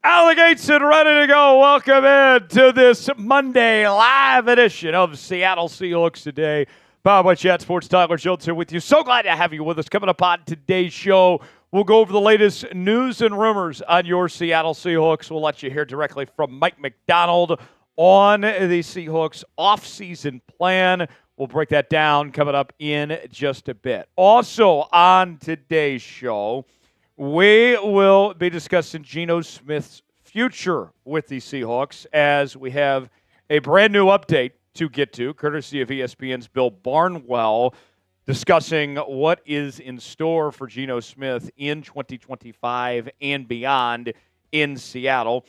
Out of the gates and ready to go. Welcome in to this Monday live edition of Seattle Seahawks Today. Powered by Chat Sports. Tyler Jones here with you. So glad to have you with us. Coming up on today's show, we'll go over the latest news and rumors on your Seattle Seahawks. We'll let you hear directly from Mike Macdonald on the Seahawks offseason plan. We'll break that down coming up in just a bit. Also on today's show, we will be discussing Geno Smith's future with the Seahawks as we have a brand new update to get to, courtesy of ESPN's Bill Barnwell, discussing what is in store for Geno Smith in 2025 and beyond in Seattle.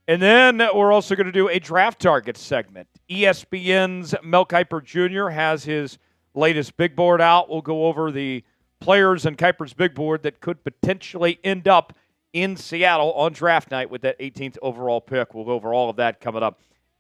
And then we're also going to do a draft target segment. ESPN's Mel Kiper Jr. has his latest big board out. We'll go over the players on Kiper's big board that could potentially end up in Seattle on draft night with that 18th overall pick. We'll go over all of that coming up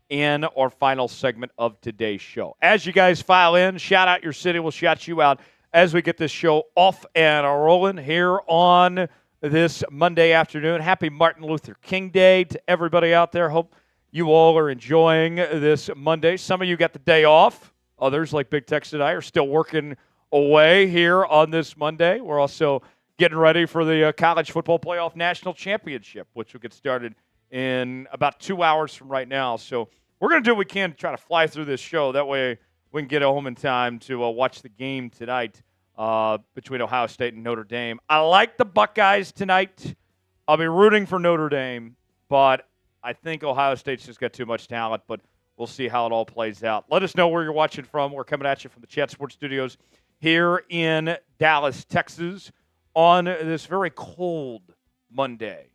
in our final segment of today's show. As you guys file in, shout out your city. We'll shout you out as we get this show off and rolling here on this Monday afternoon. Happy Martin Luther King Day to everybody out there. Hope you all are enjoying this Monday. Some of you got the day off. Others, like Big Tex and I, are still working away here on this Monday. We're also getting ready for the College Football Playoff National Championship, which will get started in about 2 hours from right now. So we're going to do what we can to try to fly through this show. That way we can get home in time to watch the game tonight between Ohio State and Notre Dame. I like the Buckeyes tonight. I'll be rooting for Notre Dame, but I think Ohio State's just got too much talent, but we'll see how it all plays out. Let us know where you're watching from. We're coming at you from the Chat Sports Studios here in Dallas, Texas, on this very cold Monday.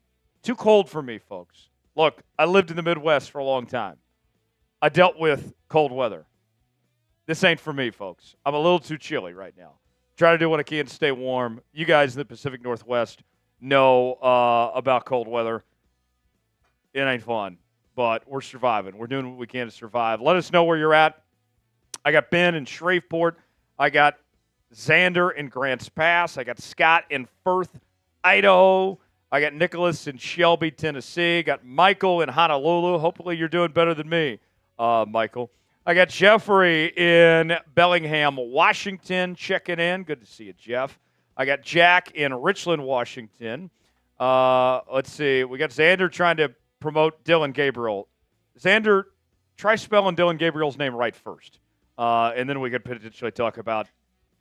Too cold for me, folks. Look, I lived in the Midwest for a long time. I dealt with cold weather. This ain't for me, folks. I'm a little too chilly right now. Try to do what I can to stay warm. You guys in the Pacific Northwest know about cold weather. It ain't fun, but we're surviving. We're doing what we can to survive. Let us know where you're at. I got Ben in Shreveport. I got Xander in Grants Pass. I got Scott in Firth, Idaho. I got Nicholas in Shelby, Tennessee. Got Michael in Honolulu. Hopefully you're doing better than me, Michael. I got Jeffrey in Bellingham, Washington, checking in. Good to see you, Jeff. I got Jack in Richland, Washington. Let's see. We got Xander trying to promote Dylan Gabriel. Xander, try spelling Dylan Gabriel's name right first. And then we could potentially talk about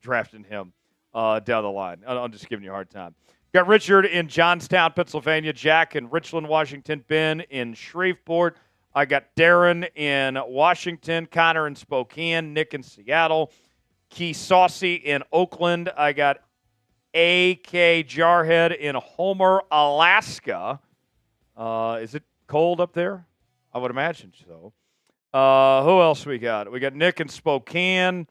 drafting him down the line. I'm just giving you a hard time. Got Richard in Johnstown, Pennsylvania. Jack in Richland, Washington. Ben in Shreveport. I got Darren in Washington. Connor in Spokane. Nick in Seattle. Key Saucy in Oakland. I got A.K. Jarhead in Homer, Alaska. Is it cold up there? I would imagine so. Who else we got? We got Nick in Spokane.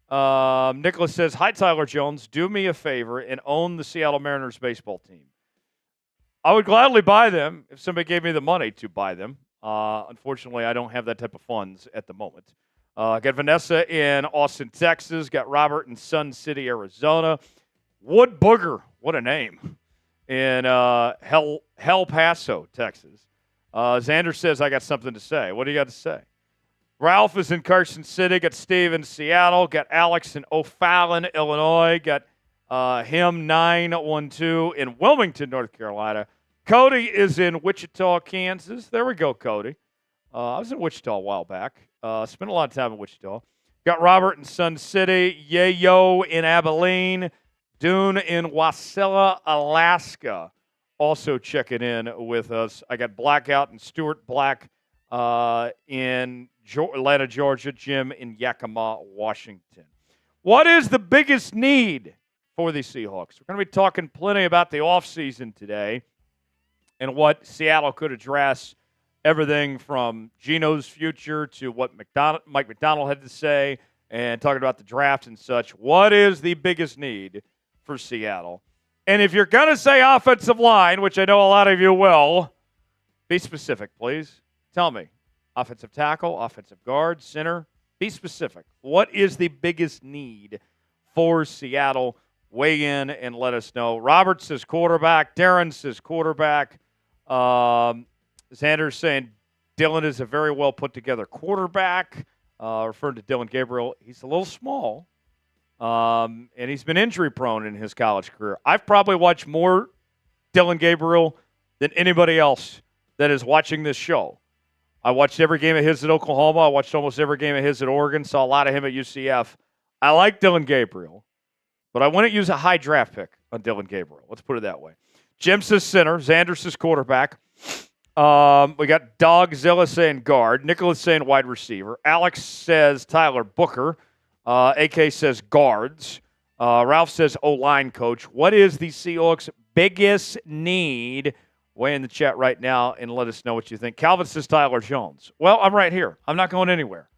Nicholas says, hi, Tyler Jones. Do me a favor and own the Seattle Mariners baseball team. I would gladly buy them if somebody gave me the money to buy them. Unfortunately, I don't have that type of funds at the moment. Got Vanessa in Austin, Texas. Got Robert in Sun City, Arizona. Wood Booger, what a name, in El Paso, Texas. Xander says, I got something to say. What do you got to say? Ralph is in Carson City. Got Steve in Seattle. Got Alex in O'Fallon, Illinois. Got him 912 in Wilmington, North Carolina. Cody is in Wichita, Kansas. There we go, Cody. I was in Wichita a while back. Spent a lot of time in Wichita. Got Robert in Sun City. Yayo in Abilene. Dune in Wasilla, Alaska. Also checking in with us. I got Blackout and Stuart Black in Atlanta, Georgia. Jim in Yakima, Washington. What is the biggest need for the Seahawks? We're going to be talking plenty about the offseason today and what Seattle could address. Everything from Geno's future to what Mike Macdonald had to say and talking about the draft and such. What is the biggest need for Seattle? And if you're going to say offensive line, which I know a lot of you will, be specific, please. Tell me. Offensive tackle, offensive guard, center. Be specific. What is the biggest need for Seattle? weigh in and let us know. Robert says quarterback. Darren says quarterback. Xander's saying Dylan is a very well put together quarterback. Referring to Dylan Gabriel, he's a little small, and he's been injury prone in his college career. I've probably watched more Dylan Gabriel than anybody else that is watching this show. I watched every game of his at Oklahoma. I watched almost every game of his at Oregon. Saw a lot of him at UCF. I like Dylan Gabriel, but I wouldn't use a high draft pick on Dylan Gabriel. Let's put it that way. Jim says center. Xander says quarterback. We got Dogzilla saying guard. Nicholas saying wide receiver. Alex says Tyler Booker. AK says guards. Ralph says O-line coach. What is the Seahawks' biggest need? Weigh in the chat right now and let us know what you think. Calvin says Tyler Jones. Well, I'm right here. I'm not going anywhere.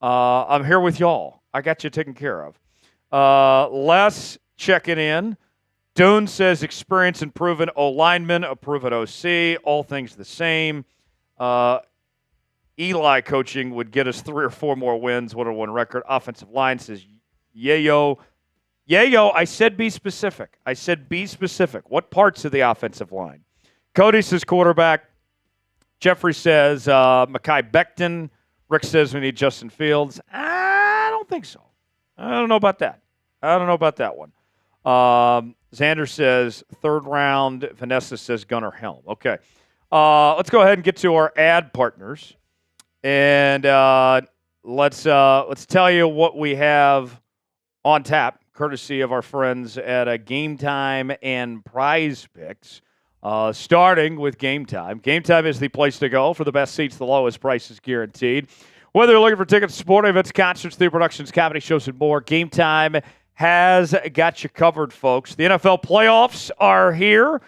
I'm here with y'all. I got you taken care of. Les checking in. Dune says experience and proven O-lineman, a proven OC, all things the same. Eli coaching would get us 3 or 4 more wins, 1-1 record. Offensive line says Yayo. Yayo, I said be specific. I said be specific. What parts of the offensive line? Cody says quarterback. Jeffrey says Mekhi Becton. Rick says we need Justin Fields. I don't think so. I don't know about that. I don't know about that one. Xander says third round. Vanessa says Gunnar Helm. Okay. Let's go ahead and get to our ad partners. And let's tell you what we have on tap, courtesy of our friends at Game Time and Prize Picks. Starting with Game Time. Game Time is the place to go for the best seats, the lowest prices guaranteed. Whether you're looking for tickets to sporting events, concerts, theater productions, comedy shows, and more, Game Time has got you covered, folks. The NFL playoffs are here.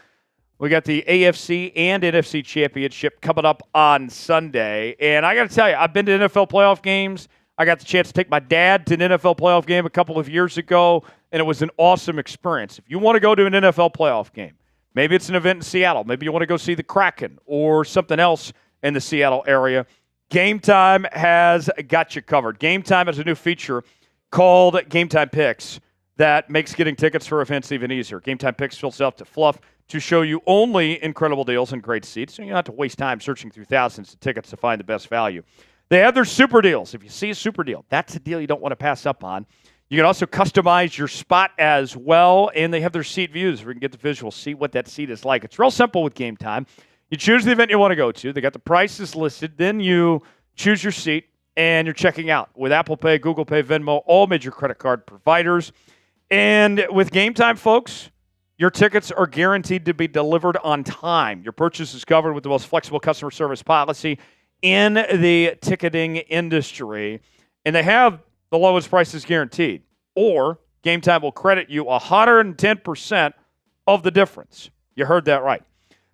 We got the AFC and NFC championship coming up on Sunday. And I got to tell you, I've been to NFL playoff games. I got the chance to take my dad to an NFL playoff game a couple of years ago, and it was an awesome experience. If you want to go to an NFL playoff game, maybe it's an event in Seattle. Maybe you want to go see the Kraken or something else in the Seattle area. Game Time has got you covered. Game Time has a new feature called Game Time Picks that makes getting tickets for events even easier. Game Time Picks fills out to fluff to show you only incredible deals and great seats, so you don't have to waste time searching through thousands of tickets to find the best value. They have their super deals. If you see a super deal, that's a deal you don't want to pass up on. You can also customize your spot as well, and they have their seat views where you can get the visual, see what that seat is like. It's real simple with Game Time. You choose the event you want to go to. They got the prices listed. Then you choose your seat, and you're checking out with Apple Pay, Google Pay, Venmo, all major credit card providers. And with Game Time, folks, your tickets are guaranteed to be delivered on time. Your purchase is covered with the most flexible customer service policy in the ticketing industry. And they have the lowest prices guaranteed. Or Game Time will credit you 110% of the difference. You heard that right.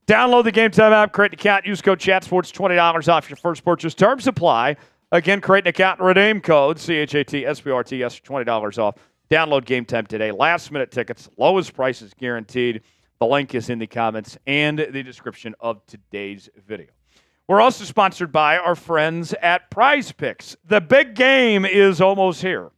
Download the Game Time app, create an account, use code ChatSports, $20 off your first purchase. Terms apply. Again, create an account and redeem code CHATSPRTS for $20 off. Download Game Time today. Last-minute tickets, lowest prices guaranteed. The link is in the comments and the description of today's video. We're also sponsored by our friends at Prize Picks. The big game is almost here,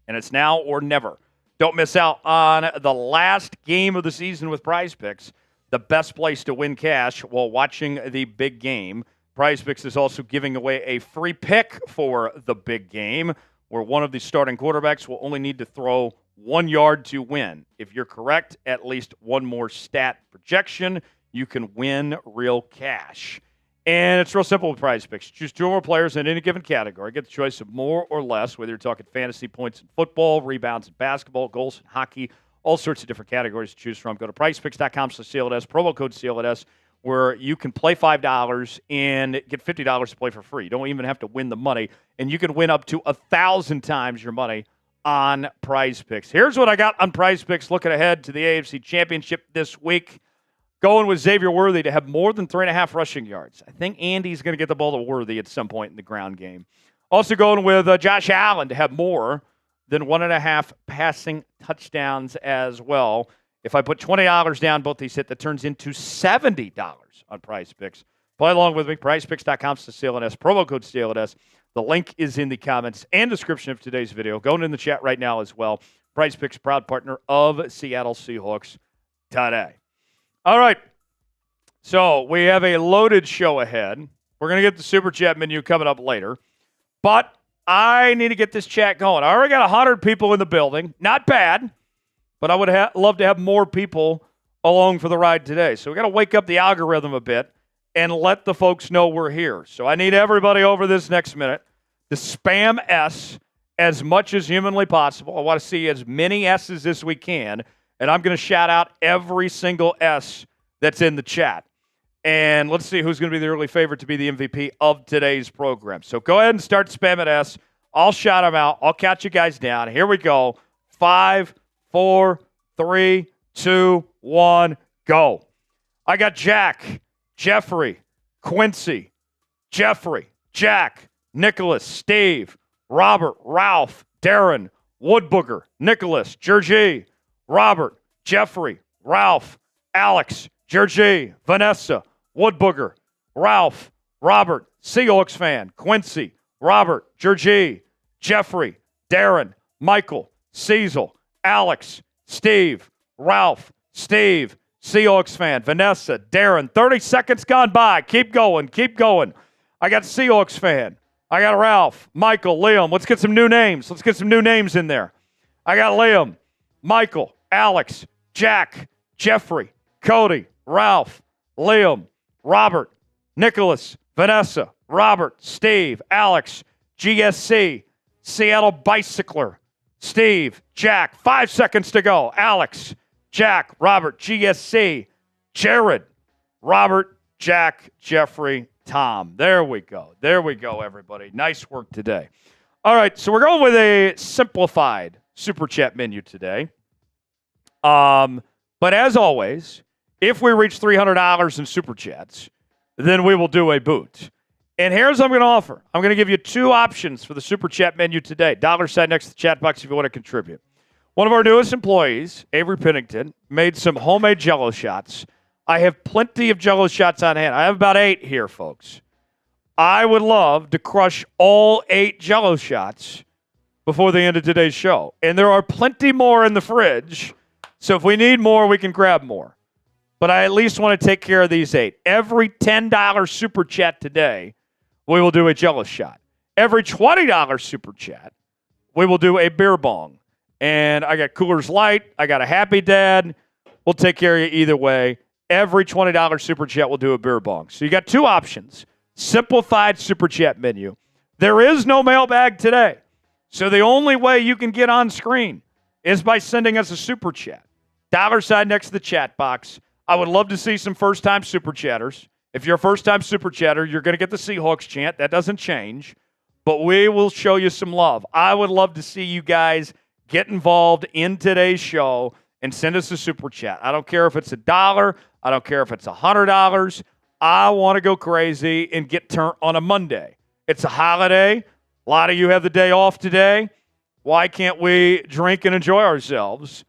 and it's now or never. Don't miss out on the last game of the season with Prize Picks, the best place to win cash while watching the big game. Prize Picks is also giving away a free pick for the big game, where one of the starting quarterbacks will only need to throw 1 yard to win. If you're correct, at least one more stat projection, you can win real cash. And it's real simple with Prize Picks. Choose 2 or more players in any given category. Get the choice of more or less, whether you're talking fantasy points in football, rebounds in basketball, goals in hockey, all sorts of different categories to choose from. Go to PrizePicks.com/CLNS, promo code CLNS, where you can play $5 and get $50 to play for free. You don't even have to win the money, and you can win up to 1,000 times your money on Prize Picks. Here's what I got on Prize Picks looking ahead to the AFC Championship this week. Going with Xavier Worthy to have more than 3.5 rushing yards. I think Andy's going to get the ball to Worthy at some point in the ground game. Also going with Josh Allen to have more than 1.5 passing touchdowns as well. If I put $20 down, both these hit, that turns into $70 on Prize Picks. Play along with me, PrizePicks.com/CLNS, promo code CLNS. The link is in the comments and description of today's video. Going in the chat right now as well. Prize Picks, proud partner of Seattle Seahawks today. All right. So we have a loaded show ahead. We're going to get the Super Chat menu coming up later. But I need to get this chat going. I already got 100 people in the building. Not bad. But I would love to have more people along for the ride today. So we got to wake up the algorithm a bit and let the folks know we're here. So I need everybody over this next minute to spam S as much as humanly possible. I want to see as many S's as we can, and I'm going to shout out every single S that's in the chat. And let's see who's going to be the early favorite to be the MVP of today's program. So go ahead and start spamming S. I'll shout them out. I'll count you guys down. Here we go. 5, 4, 3, 2, 1, go. I got Jack, Jeffrey, Quincy, Jeffrey, Jack, Nicholas, Steve, Robert, Ralph, Darren, Woodbooger, Nicholas, Georgie, Robert, Jeffrey, Ralph, Alex, Georgie, Vanessa, Woodbooger, Ralph, Robert, Seahawks fan, Quincy, Robert, Georgie, Jeffrey, Darren, Michael, Cecil, Alex, Steve, Ralph, Steve, Seahawks fan, Vanessa, Darren. 30 seconds gone by. Keep going. Keep going. I got Seahawks fan. I got Ralph, Michael, Liam. Let's get some new names. Let's get some new names in there. I got Liam, Michael, Alex, Jack, Jeffrey, Cody, Ralph, Liam, Robert, Nicholas, Vanessa, Robert, Steve, Alex, GSC, Seattle Bicycler, Steve, Jack. 5 seconds to go. Alex, Jack, Robert, GSC, Jared, Robert, Jack, Jeffrey, Tom. There we go. There we go, everybody. Nice work today. All right, so we're going with a simplified Super Chat menu today. But as always, if we reach $300 in Super Chats, then we will do a boot. And here's what I'm going to offer. I'm going to give you 2 options for the Super Chat menu today. $ sign next to the chat box if you want to contribute. One of our newest employees, Avery Pennington, made some homemade Jell-O shots. I have plenty of Jell-O shots on hand. I have about 8 here, folks. I would love to crush all 8 Jell-O shots before the end of today's show. And there are plenty more in the fridge, so if we need more, we can grab more. But I at least want to take care of these 8. Every $10 Super Chat today, we will do a Jell-O shot. Every $20 Super Chat, we will do a beer bong. And I got Coors Light. I got a Happy Dad. We'll take care of you either way. Every $20 Super Chat will do a beer bong. So you got 2 options. Simplified Super Chat menu. There is no mailbag today. So the only way you can get on screen is by sending us a Super Chat. $ sign next to the chat box. I would love to see some first-time Super Chatters. If you're a first-time Super Chatter, you're going to get the Seahawks chant. That doesn't change. But we will show you some love. I would love to see you guys get involved in today's show and send us a Super Chat. I don't care if it's $1. I don't care if it's $100. I want to go crazy and get turned on a Monday. It's a holiday. A lot of you have the day off today. Why can't we drink and enjoy ourselves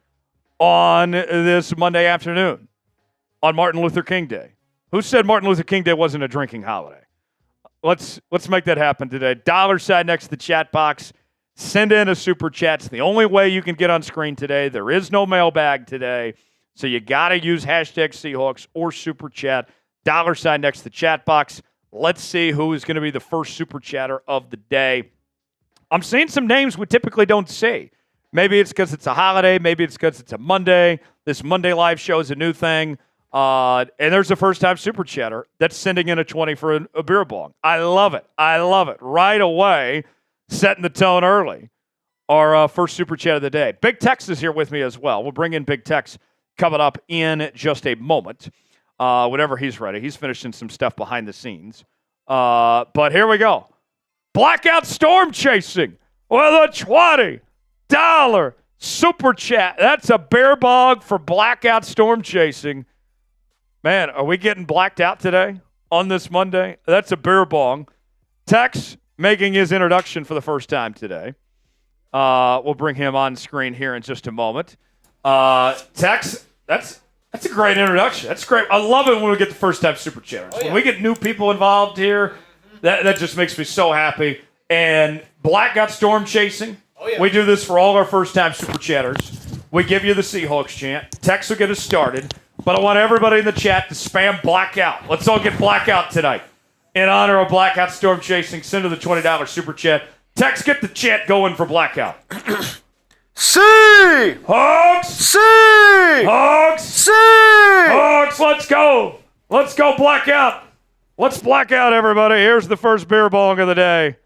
on this Monday afternoon, on Martin Luther King Day? Who said Martin Luther King Day wasn't a drinking holiday? Let's make that happen today. $ sign next to the chat box. Send in a Super Chat. It's the only way you can get on screen today. There is no mailbag today. So you got to use hashtag Seahawks or Super Chat. $ sign next to the chat box. Let's see who is going to be the first Super Chatter of the day. I'm seeing some names we typically don't see. Maybe it's because it's a holiday. Maybe it's because it's a Monday. This Monday live show is a new thing. And there's a first-time Super Chatter that's sending in a 20 for a beer bong. I love it. I love it. Right away, setting the tone early. Our first Super Chat of the day. Big Tex is here with me as well. We'll bring in Big Tex coming up in just a moment. Whenever he's ready. He's finishing some stuff behind the scenes. But here we go. Blackout Storm Chasing with a $20 Super Chat. That's a bear bog for Blackout Storm Chasing. Man, are we getting blacked out today on this Monday? That's a beer bong. Tex making his introduction for the first time today. We'll bring him on screen here in just a moment. Tex, that's a great introduction. That's great. I love it when we get the first-time Super Chatters. When we get new people involved here, that just makes me so happy. And Blackout Storm Chasing, We do this for all our first-time Super Chatters. We give you the Seahawks chant. Text will get us started. But I want everybody in the chat to spam blackout. Let's all get blackout tonight. In honor of blackout storm chasing, send to the $20 Super Chat. Text, get the chant going for blackout. Seahawks! Seahawks! Seahawks! Let's go. Let's go blackout. Let's blackout, everybody. Here's the first beer bong of the day.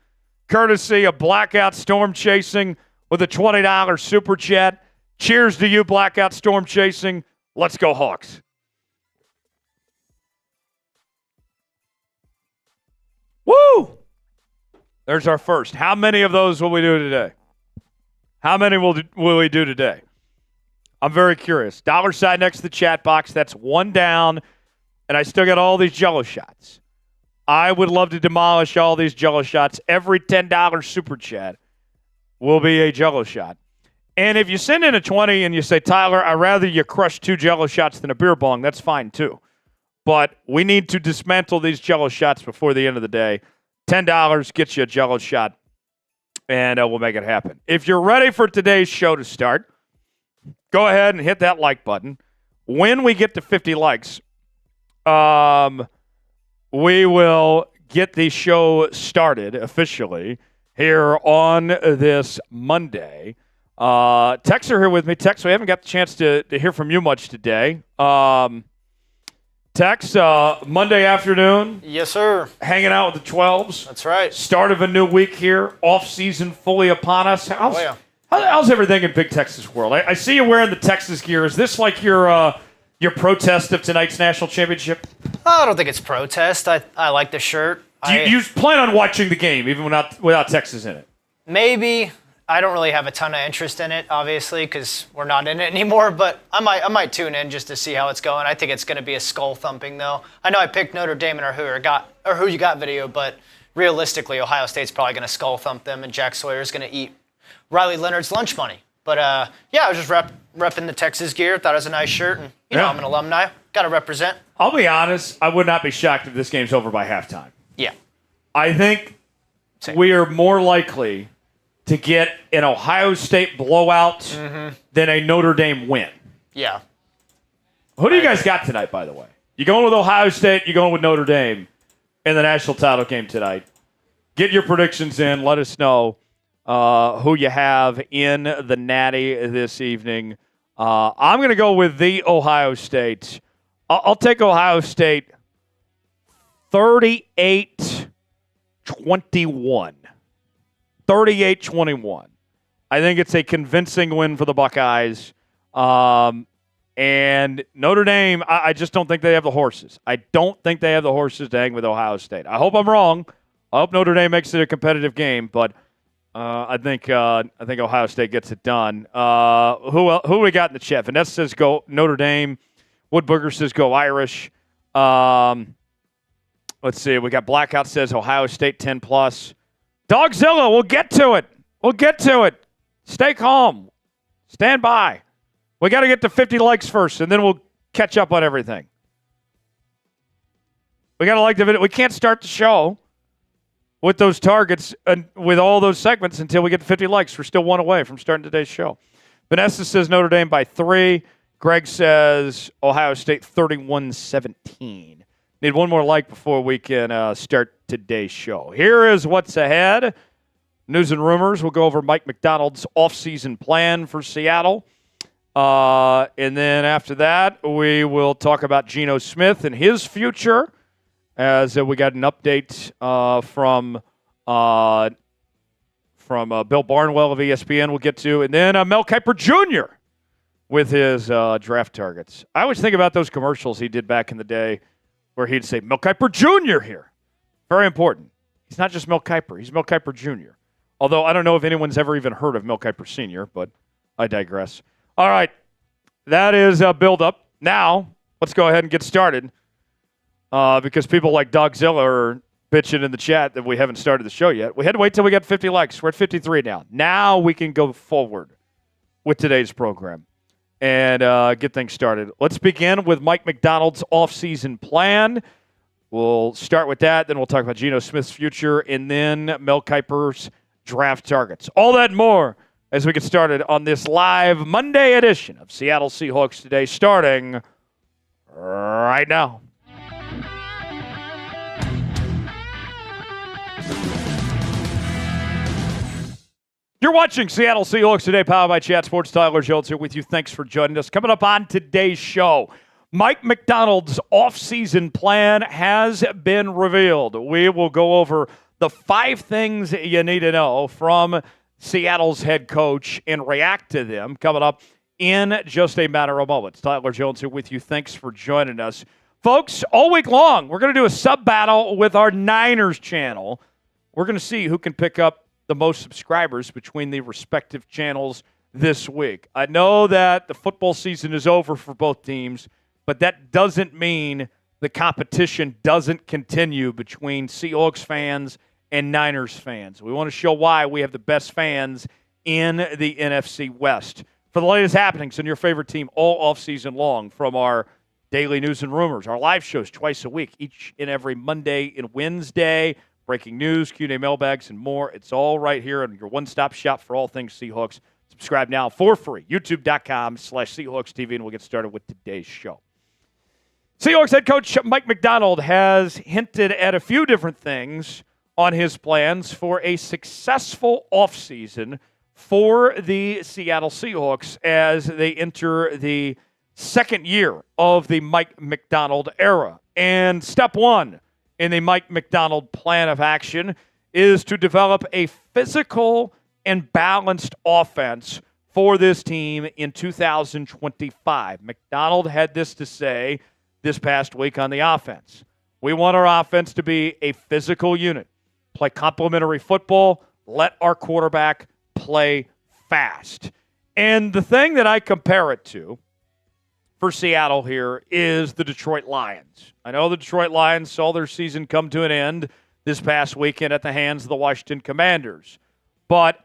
Courtesy of Blackout Storm Chasing with a $20 Super Chat. Cheers to you, Blackout Storm Chasing. Let's go, Hawks. Woo! There's our first. How many of those will we do today? How many will we do today? I'm very curious. Dollar sign next to the chat box. That's one down, and I still got all these Jello shots. I would love to demolish all these Jello shots. Every $10 Super Chat will be a Jello shot. And if you send in a 20 and you say, Tyler, I'd rather you crush 2 Jello shots than a beer bong, that's fine too. But we need to dismantle these Jello shots before the end of the day. $10 gets you a Jello shot, and we'll make it happen. If you're ready for today's show to start, go ahead and hit that like button. When we get to 50 likes, we will get the show started officially here on this Monday. Tex are here with me. Tex, we haven't got the chance to hear from you much today. Tex, Monday afternoon. Yes, sir. Hanging out with the 12s. That's right. Start of a new week here. Off-season fully upon us. How's everything in Big Texas world? I see you wearing the Texas gear. Is this like your protest of tonight's national championship? I don't think it's protest. I like the shirt. You plan on watching the game even without Texas in it? Maybe. I don't really have a ton of interest in it, obviously, because we're not in it anymore. But I might tune in just to see how it's going. I think it's going to be a skull thumping, though. I know I picked Notre Dame in our Who You Got video, but realistically, Ohio State's probably going to skull thump them, and Jack Sawyer's going to eat Riley Leonard's lunch money. But yeah, I was just repping the Texas gear. Thought it was a nice shirt, and I'm an alumni. Got to represent. I'll be honest. I would not be shocked if this game's over by halftime. Yeah. I think we are more likely to get an Ohio State blowout than a Notre Dame win. Yeah. Who do you guys got tonight, by the way? You going with Ohio State, you going with Notre Dame in the national title game tonight? Get your predictions in. Let us know who you have in the Natty this evening. I'm going to go with the Ohio State. I'll take Ohio State 38-21. 38-21. I think it's a convincing win for the Buckeyes. And Notre Dame, I just don't think they have the horses. I don't think they have the horses to hang with Ohio State. I hope I'm wrong. I hope Notre Dame makes it a competitive game, but I think Ohio State gets it done. Who we got in the chat? Vanessa says go Notre Dame. Woodbooger says go Irish. Let's see. We got Blackout says Ohio State 10+. Dogzilla, we'll get to it. We'll get to it. Stay calm. Stand by. We got to get to 50 likes first, and then we'll catch up on everything. We got to like the video. We can't start the show with those targets and with all those segments until we get to 50 likes. We're still one away from starting today's show. Vanessa says Notre Dame by 3. Greg says Ohio State 31-17. Need one more like before we can start today's show. Here is what's ahead. News and rumors. We'll go over Mike Macdonald's offseason plan for Seattle. And then after that, we will talk about Geno Smith and his future as we got an update from Bill Barnwell of ESPN we'll get to. And then Mel Kiper Jr. with his draft targets. I always think about those commercials he did back in the day where he'd say, Mel Kiper Jr. here. Very important. He's not just Mel Kiper. He's Mel Kiper Jr. Although I don't know if anyone's ever even heard of Mel Kiper Sr., but I digress. All right. That is a build-up. Now, let's go ahead and get started because people like Dogzilla are bitching in the chat that we haven't started the show yet. We had to wait till we got 50 likes. We're at 53 now. Now we can go forward with today's program and get things started. Let's begin with Mike Macdonald's offseason plan. We'll start with that. Then we'll talk about Geno Smith's future and then Mel Kiper's draft targets. All that and more as we get started on this live Monday edition of Seattle Seahawks Today, starting right now. You're watching Seattle Seahawks Today, powered by Chat Sports. Tyler Jones here with you. Thanks for joining us. Coming up on today's show, Mike Macdonald's offseason plan has been revealed. We will go over the 5 things you need to know from Seattle's head coach and react to them coming up in just a matter of moments. Tyler Jones here with you. Thanks for joining us. Folks, all week long, we're going to do a sub-battle with our Niners channel. We're going to see who can pick up the most subscribers between the respective channels this week. I know that the football season is over for both teams, but that doesn't mean the competition doesn't continue between Seahawks fans and Niners fans. We want to show why we have the best fans in the NFC West. For the latest happenings in your favorite team all offseason long, from our daily news and rumors, our live shows twice a week, each and every Monday and Wednesday, breaking news, Q&A mailbags, and more. It's all right here on your one-stop shop for all things Seahawks. Subscribe now for free, youtube.com/SeahawksTV, and we'll get started with today's show. Seahawks head coach Mike Macdonald has hinted at a few different things on his plans for a successful offseason for the Seattle Seahawks as they enter the second year of the Mike Macdonald era. And step one in the Mike Macdonald plan of action is to develop a physical and balanced offense for this team in 2025. Macdonald had this to say this past week on the offense. We want our offense to be a physical unit, play complementary football, let our quarterback play fast. And the thing that I compare it to for Seattle here is the Detroit Lions. I know the Detroit Lions saw their season come to an end this past weekend at the hands of the Washington Commanders. But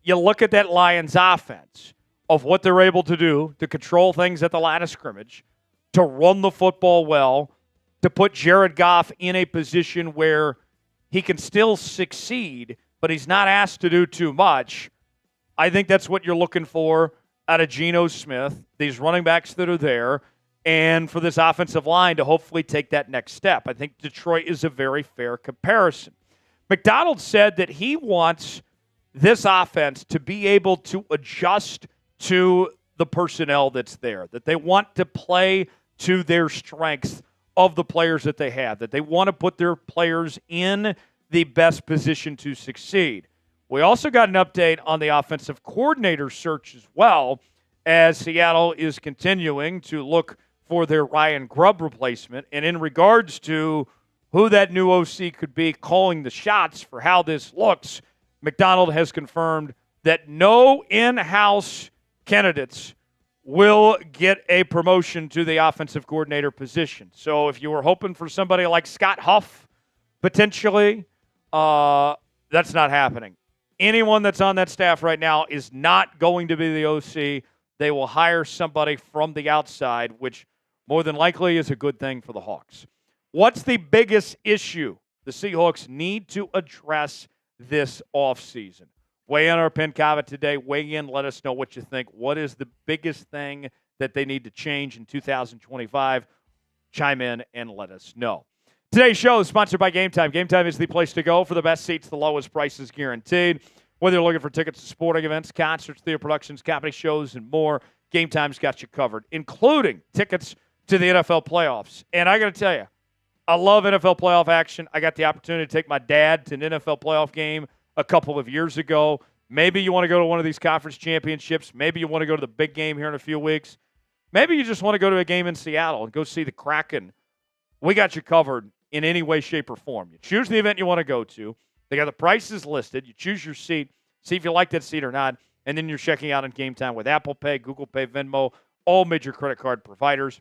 you look at that Lions offense of what they're able to do to control things at the line of scrimmage, to run the football well, to put Jared Goff in a position where he can still succeed, but he's not asked to do too much. I think that's what you're looking for out of Geno Smith, these running backs that are there, and for this offensive line to hopefully take that next step. I think Detroit is a very fair comparison. Macdonald said that he wants this offense to be able to adjust to the personnel that's there, that they want to play to their strengths of the players that they have, that they want to put their players in the best position to succeed. We also got an update on the offensive coordinator search as well, as Seattle is continuing to look for their Ryan Grubb replacement. And in regards to who that new OC could be calling the shots for how this looks, Macdonald has confirmed that no in-house candidates will get a promotion to the offensive coordinator position. So if you were hoping for somebody like Scott Huff, potentially, that's not happening. Anyone that's on that staff right now is not going to be the OC. They will hire somebody from the outside, which more than likely is a good thing for the Hawks. What's the biggest issue the Seahawks need to address this offseason? Weigh in our pin comment today. Weigh in. Let us know what you think. What is the biggest thing that they need to change in 2025? Chime in and let us know. Today's show is sponsored by Game Time. Game Time is the place to go for the best seats, the lowest prices guaranteed. Whether you're looking for tickets to sporting events, concerts, theater productions, comedy shows, and more, Game Time's got you covered, including tickets to the NFL playoffs. And I got to tell you, I love NFL playoff action. I got the opportunity to take my dad to an NFL playoff game a couple of years ago. Maybe you want to go to one of these conference championships. Maybe you want to go to the big game here in a few weeks. Maybe you just want to go to a game in Seattle and go see the Kraken. We got you covered in any way, shape, or form. You choose the event you want to go to. They got the prices listed. You choose your seat, see if you like that seat or not, and then you're checking out on Game Time with Apple Pay, Google Pay, Venmo, all major credit card providers.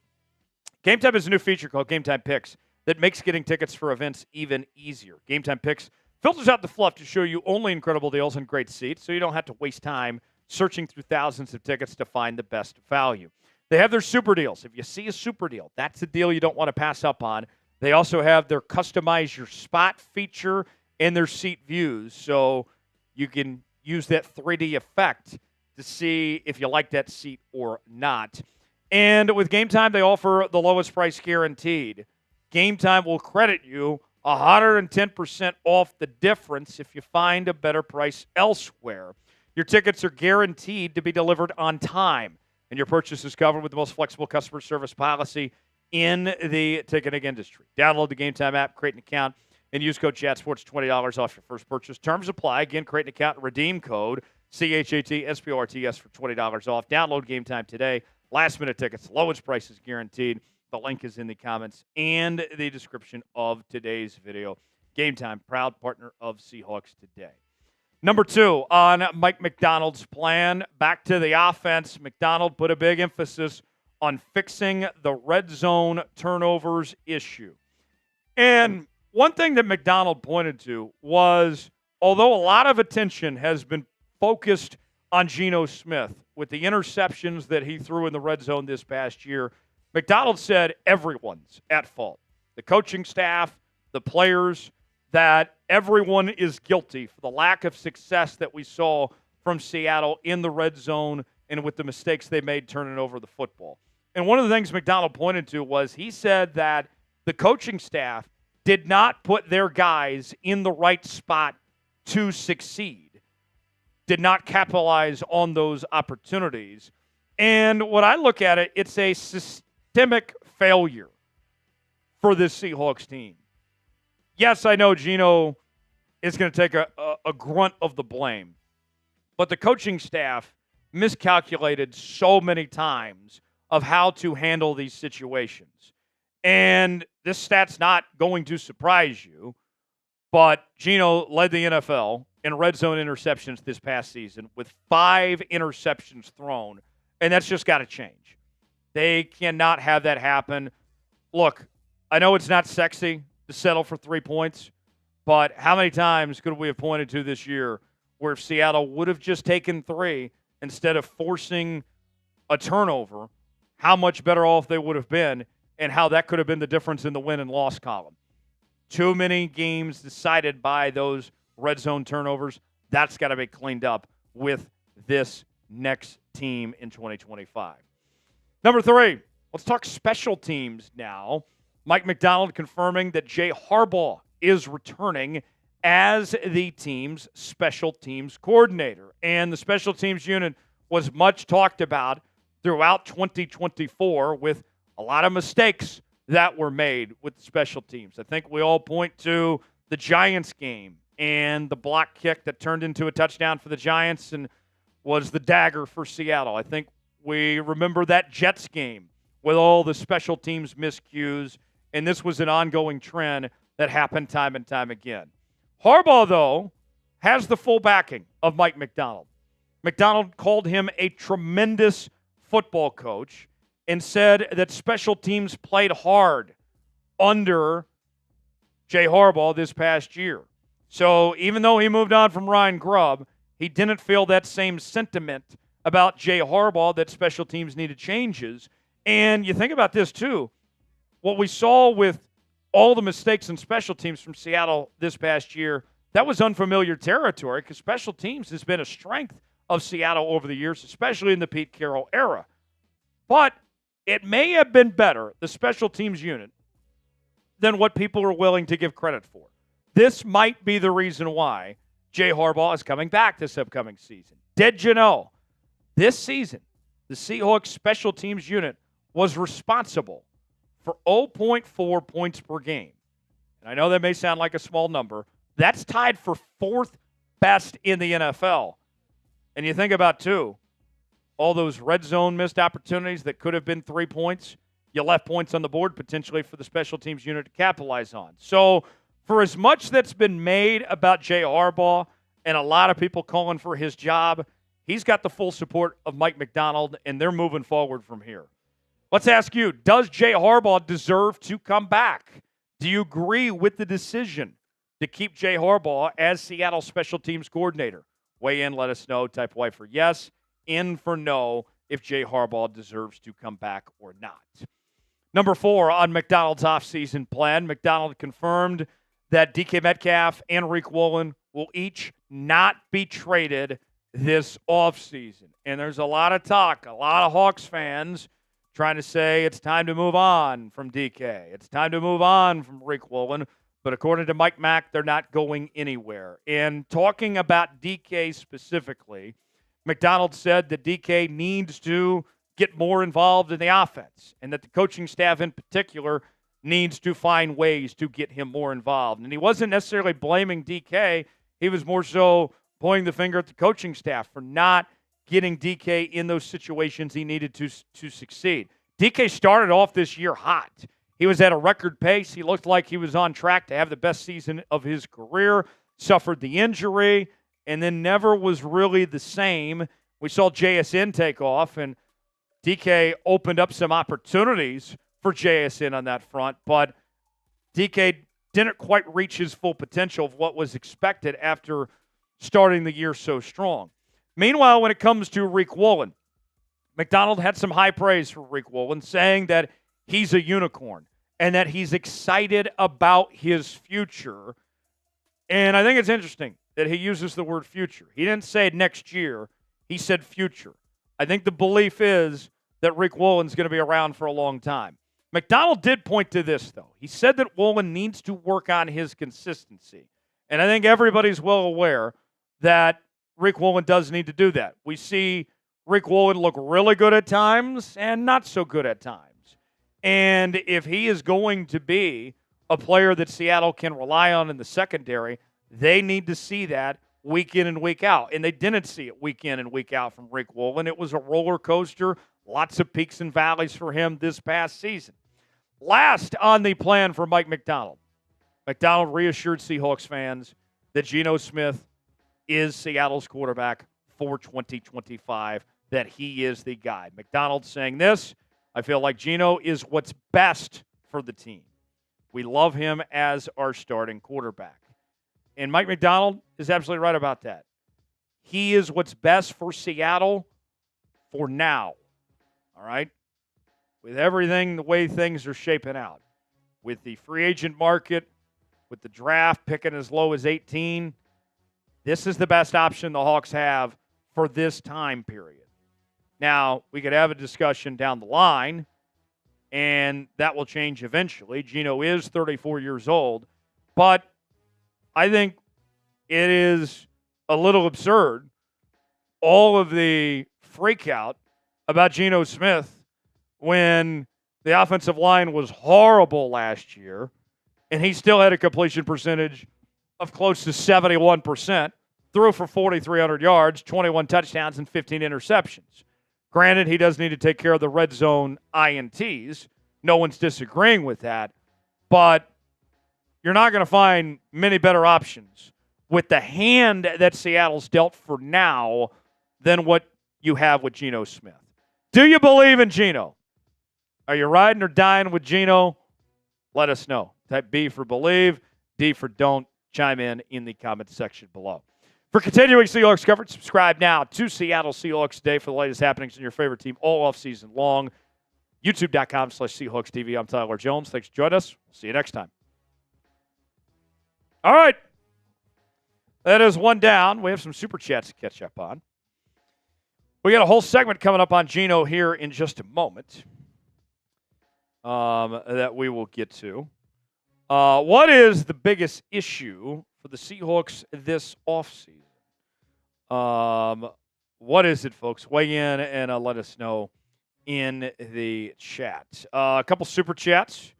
Game Time has a new feature called Game Time Picks that makes getting tickets for events even easier. Game Time Picks filters out the fluff to show you only incredible deals and great seats, so you don't have to waste time searching through thousands of tickets to find the best value. They have their super deals. If you see a super deal, that's a deal you don't want to pass up on. They also have their customize your spot feature and their seat views, so you can use that 3D effect to see if you like that seat or not. And with Game Time, they offer the lowest price guaranteed. Game Time will credit you 110% off the difference if you find a better price elsewhere. Your tickets are guaranteed to be delivered on time, and your purchase is covered with the most flexible customer service policy in the ticketing industry. Download the Game Time app, create an account, and use code ChatSports, $20 off your first purchase. Terms apply. Again, create an account and redeem code CHATSPORTS for $20 off. Download Game Time today. Last-minute tickets, lowest prices guaranteed. The link is in the comments and the description of today's video. Game Time, proud partner of Seahawks Today. Number 2 on Mike Macdonald's plan, back to the offense. Macdonald put a big emphasis on fixing the red zone turnovers issue. And one thing that Macdonald pointed to was, although a lot of attention has been focused on Geno Smith with the interceptions that he threw in the red zone this past year, Macdonald said everyone's at fault. The coaching staff, the players, that everyone is guilty for the lack of success that we saw from Seattle in the red zone and with the mistakes they made turning over the football. And one of the things Macdonald pointed to was he said that the coaching staff did not put their guys in the right spot to succeed, did not capitalize on those opportunities. And when I look at it, it's a systemic failure for this Seahawks team. Yes, I know Geno is going to take a grunt of the blame, but the coaching staff miscalculated so many times of how to handle these situations. And this stat's not going to surprise you, but Geno led the NFL in red zone interceptions this past season with 5 interceptions thrown, and that's just got to change. They cannot have that happen. Look, I know it's not sexy to settle for 3 points, but how many times could we have pointed to this year where if Seattle would have just taken 3 instead of forcing a turnover, how much better off they would have been and how that could have been the difference in the win and loss column. Too many games decided by those red zone turnovers. That's got to be cleaned up with this next team in 2025. Number 3, let's talk special teams now. Mike Macdonald confirming that Jay Harbaugh is returning as the team's special teams coordinator. And the special teams unit was much talked about throughout 2024 with a lot of mistakes that were made with special teams. I think we all point to the Giants game and the block kick that turned into a touchdown for the Giants and was the dagger for Seattle. I think we remember that Jets game with all the special teams miscues, and this was an ongoing trend that happened time and time again. Harbaugh, though, has the full backing of Mike Macdonald. Macdonald called him a tremendous football coach and said that special teams played hard under Jay Harbaugh this past year. So even though he moved on from Ryan Grubb, he didn't feel that same sentiment about Jay Harbaugh that special teams needed changes. And you think about this, too. What we saw with all the mistakes in special teams from Seattle this past year, that was unfamiliar territory because special teams has been a strength of Seattle over the years, especially in the Pete Carroll era. But it may have been better, the special teams unit, than what people are willing to give credit for. This might be the reason why Jay Harbaugh is coming back this upcoming season. Did you know this season the Seahawks special teams unit was responsible for 0.4 points per game? And I know that may sound like a small number. That's tied for 4th best in the NFL. And you think about, too, all those red zone missed opportunities that could have been 3 points. You left points on the board potentially for the special teams unit to capitalize on. So for as much that's been made about Jay Harbaugh and a lot of people calling for his job, he's got the full support of Mike Macdonald, and they're moving forward from here. Let's ask you, does Jay Harbaugh deserve to come back? Do you agree with the decision to keep Jay Harbaugh as Seattle special teams coordinator? Weigh in, let us know. Type Y for yes, in for no, if Jay Harbaugh deserves to come back or not. Number 4 on Macdonald's offseason plan, Macdonald confirmed that DK Metcalf and Riq Woolen will each not be traded this offseason. And there's a lot of talk, a lot of Hawks fans trying to say it's time to move on from DK. It's time to move on from Rick Woolen. But according to Mike Mack, they're not going anywhere. And talking about DK specifically, Macdonald said that DK needs to get more involved in the offense and that the coaching staff in particular needs to find ways to get him more involved. And he wasn't necessarily blaming DK. He was more so pointing the finger at the coaching staff for not getting DK in those situations he needed to succeed. DK started off this year hot. He was at a record pace. He looked like he was on track to have the best season of his career, suffered the injury, and then never was really the same. We saw JSN take off, and DK opened up some opportunities for JSN on that front, but DK didn't quite reach his full potential of what was expected after starting the year so strong. Meanwhile, when it comes to Rick Woolen, Macdonald had some high praise for Rick Woolen, saying that he's a unicorn and that he's excited about his future. And I think it's interesting that he uses the word future. He didn't say next year. He said future. I think the belief is that Rick Woolen's going to be around for a long time. Macdonald did point to this, though. He said that Woolen needs to work on his consistency. And I think everybody's well aware that Rick Woolen does need to do that. We see Rick Woolen look really good at times and not so good at times. And if he is going to be a player that Seattle can rely on in the secondary, they need to see that week in and week out. And they didn't see it week in and week out from Rick Woolen. It was a roller coaster, lots of peaks and valleys for him this past season. Last on the plan for Mike Macdonald, Macdonald reassured Seahawks fans that Geno Smith is Seattle's quarterback for 2025, that he is the guy. Macdonald saying this, I feel like Geno is what's best for the team. We love him as our starting quarterback. And Mike Macdonald is absolutely right about that. He is what's best for Seattle for now. All right? With everything, the way things are shaping out. With the free agent market, with the draft picking as low as 18, this is the best option the Hawks have for this time period. Now, we could have a discussion down the line, and that will change eventually. Geno is 34 years old, but I think it is a little absurd, all of the freak out about Geno Smith when the offensive line was horrible last year, and he still had a completion percentage of close to 71%, threw for 4,300 yards, 21 touchdowns, and 15 interceptions. Granted, he does need to take care of the red zone INTs. No one's disagreeing with that. But you're not going to find many better options with the hand that Seattle's dealt for now than what you have with Geno Smith. Do you believe in Geno? Are you riding or dying with Geno? Let us know. Type B for believe, D for don't. Chime in the comments section below. For continuing Seahawks coverage, subscribe now to Seattle Seahawks Today for the latest happenings in your favorite team all offseason long. YouTube.com/Seahawks TV. I'm Tyler Jones. Thanks for joining us. See you next time. All right. That is one down. We have some super chats to catch up on. We got a whole segment coming up on Geno here in just a moment that we will get to. What is the biggest issue for the Seahawks this offseason? What is it, folks? Weigh in and let us know in the chat. A couple super chats.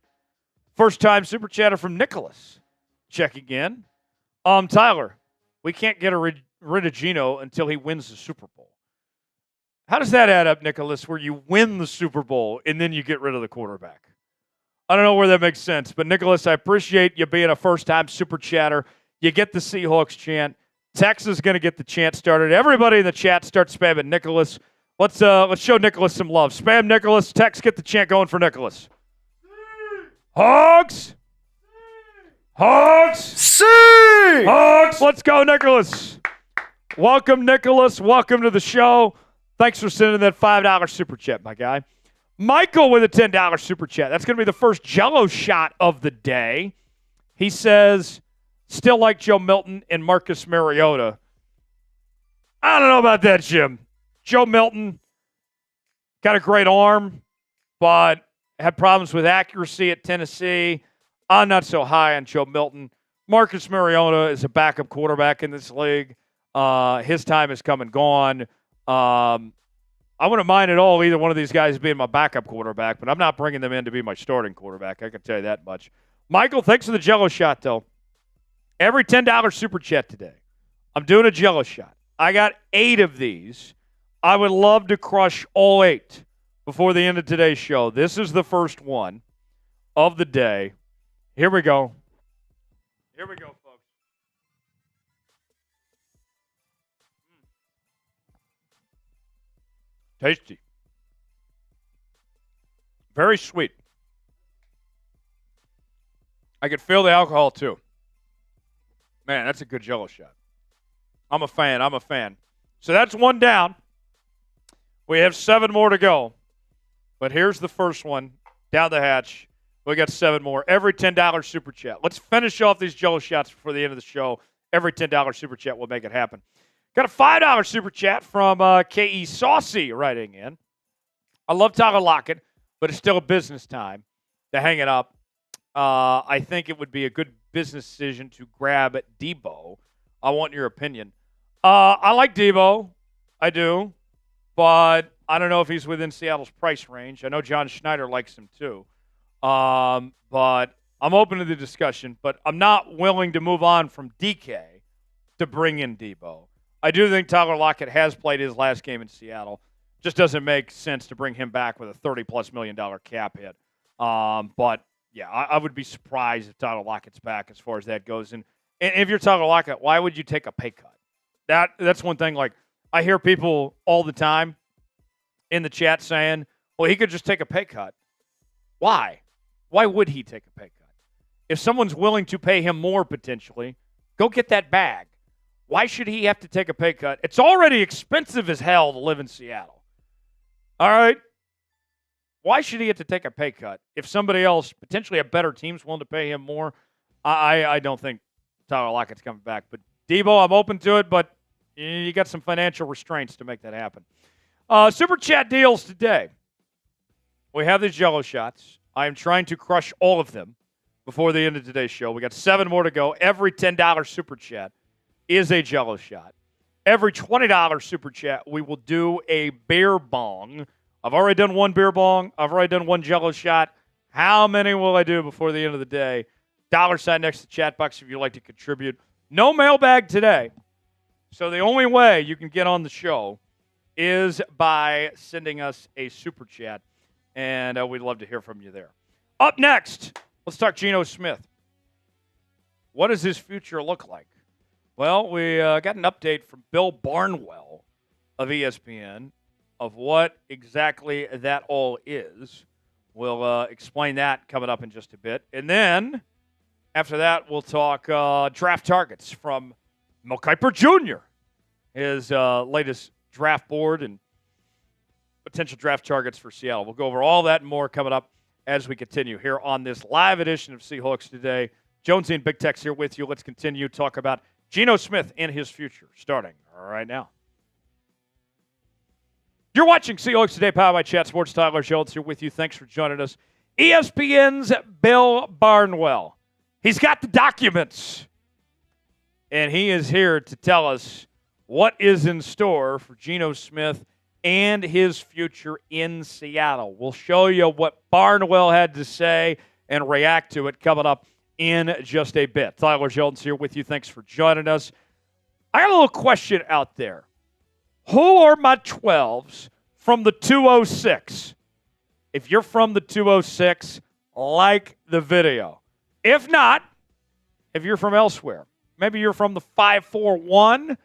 First-time super chatter from Nicholas. Check again. Tyler, we can't get rid of Geno until he wins the Super Bowl. How does that add up, Nicholas, where you win the Super Bowl and then you get rid of the quarterback? I don't know where that makes sense, but Nicholas, I appreciate you being a first-time super chatter. You get the Seahawks chant. Tex is going to get the chant started. Everybody in the chat start spamming Nicholas. Let's show Nicholas some love. Spam Nicholas. Tex, get the chant going for Nicholas. Hogs! Hogs! See! Hogs! Let's go, Nicholas. Welcome, Nicholas. Welcome to the show. Thanks for sending that $5 super chat, my guy. Michael with a $10 super chat. That's going to be the first Jell-O shot of the day. He says, Still like Joe Milton and Marcus Mariota. I don't know about that, Jim. Joe Milton got a great arm, but had problems with accuracy at Tennessee. I'm not so high on Joe Milton. Marcus Mariota is a backup quarterback in this league. His time has come and gone. I wouldn't mind at all either one of these guys being my backup quarterback, but I'm not bringing them in to be my starting quarterback. I can tell you that much. Michael, thanks for the Jello shot, though. Every $10 super chat today, I'm doing a Jello shot. I got 8 of these. I would love to crush all 8 before the end of today's show. This is the first one of the day. Here we go. Here we go, folks. Tasty. Very sweet. I could feel the alcohol, too. Man, that's a good Jello shot. I'm a fan. So that's one down. We have 7 more to go. But here's the first one. Down the hatch. We got 7 more. Every $10 super chat. Let's finish off these Jello shots before the end of the show. Every $10 super chat will make it happen. Got a $5 super chat from K.E. Saucy writing in. I love Tyler Lockett, but it's still a business time to hang it up. I think it would be a good business decision to grab Debo. I want your opinion. I like Debo. I do. But I don't know if he's within Seattle's price range. I know John Schneider likes him too. But I'm open to the discussion. But I'm not willing to move on from DK to bring in Debo. I do think Tyler Lockett has played his last game in Seattle. Just doesn't make sense to bring him back with a $30+ million cap hit. But, yeah, I would be surprised if Tyler Lockett's back as far as that goes. And if you're Tyler Lockett, why would you take a pay cut? That's one thing. Like, I hear people all the time in the chat saying, well, he could just take a pay cut. Why? Why would he take a pay cut? If someone's willing to pay him more potentially, go get that bag. Why should he have to take a pay cut? It's already expensive as hell to live in Seattle. All right? Why should he have to take a pay cut? If somebody else, potentially a better team's willing to pay him more, I don't think Tyler Lockett's coming back. But Debo, I'm open to it, but you got some financial restraints to make that happen. Super chat deals today. We have these Jello shots. I am trying to crush all of them before the end of today's show. We got 7 more to go. Every $10 super chat is a Jello shot. Every $20 super chat, we will do a beer bong. I've already done 1 beer bong. I've already done 1 Jello shot. How many will I do before the end of the day? $sign next to the chat box if you'd like to contribute. No mailbag today. So the only way you can get on the show is by sending us a super chat. And we'd love to hear from you there. Up next, let's talk Geno Smith. What does his future look like? Well, we got an update from Bill Barnwell of ESPN of what exactly that all is. We'll explain that coming up in just a bit. And then after that, we'll talk draft targets from Mel Kiper Jr., his latest draft board and potential draft targets for Seattle. We'll go over all that and more coming up as we continue here on this live edition of Seahawks Today. Jonesy and Big Tex here with you. Let's continue to talk about Geno Smith and his future, starting right now. You're watching Seahawks Today, powered by Chat Sports. Tyler Schultz here with you. Thanks for joining us. ESPN's Bill Barnwell. He's got the documents, and he is here to tell us what is in store for Geno Smith and his future in Seattle. We'll show you what Barnwell had to say and react to it coming up in just a bit. Tyler Schultz here with you. Thanks for joining us. I got a little question out there. Who are my 12s from the 206? If you're from the 206, like the video. If not, if you're from elsewhere, maybe you're from the 541,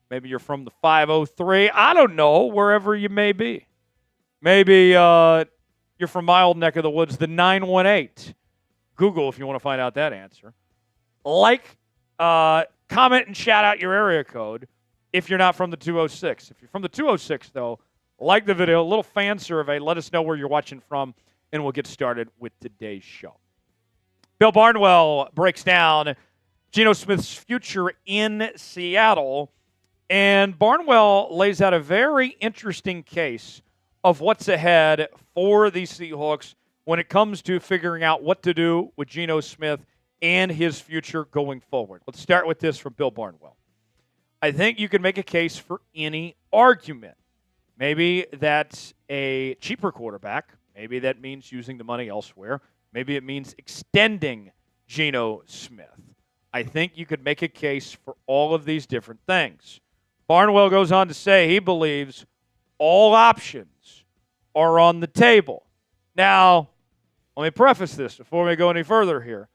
maybe you're from the 503. I don't know, wherever you may be. Maybe you're from my old neck of the woods, the 918. Google if you want to find out that answer. Like, comment, and shout out your area code if you're not from the 206. If you're from the 206, though, like the video, a little fan survey. Let us know where you're watching from, and we'll get started with today's show. Bill Barnwell breaks down Geno Smith's future in Seattle. And Barnwell lays out a very interesting case of what's ahead for the Seahawks when it comes to figuring out what to do with Geno Smith and his future going forward. Let's start with this from Bill Barnwell. I think you can make a case for any argument. Maybe that's a cheaper quarterback. Maybe that means using the money elsewhere. Maybe it means extending Geno Smith. I think you could make a case for all of these different things. Barnwell goes on to say he believes all options are on the table. Now, let me preface this before we go any further here.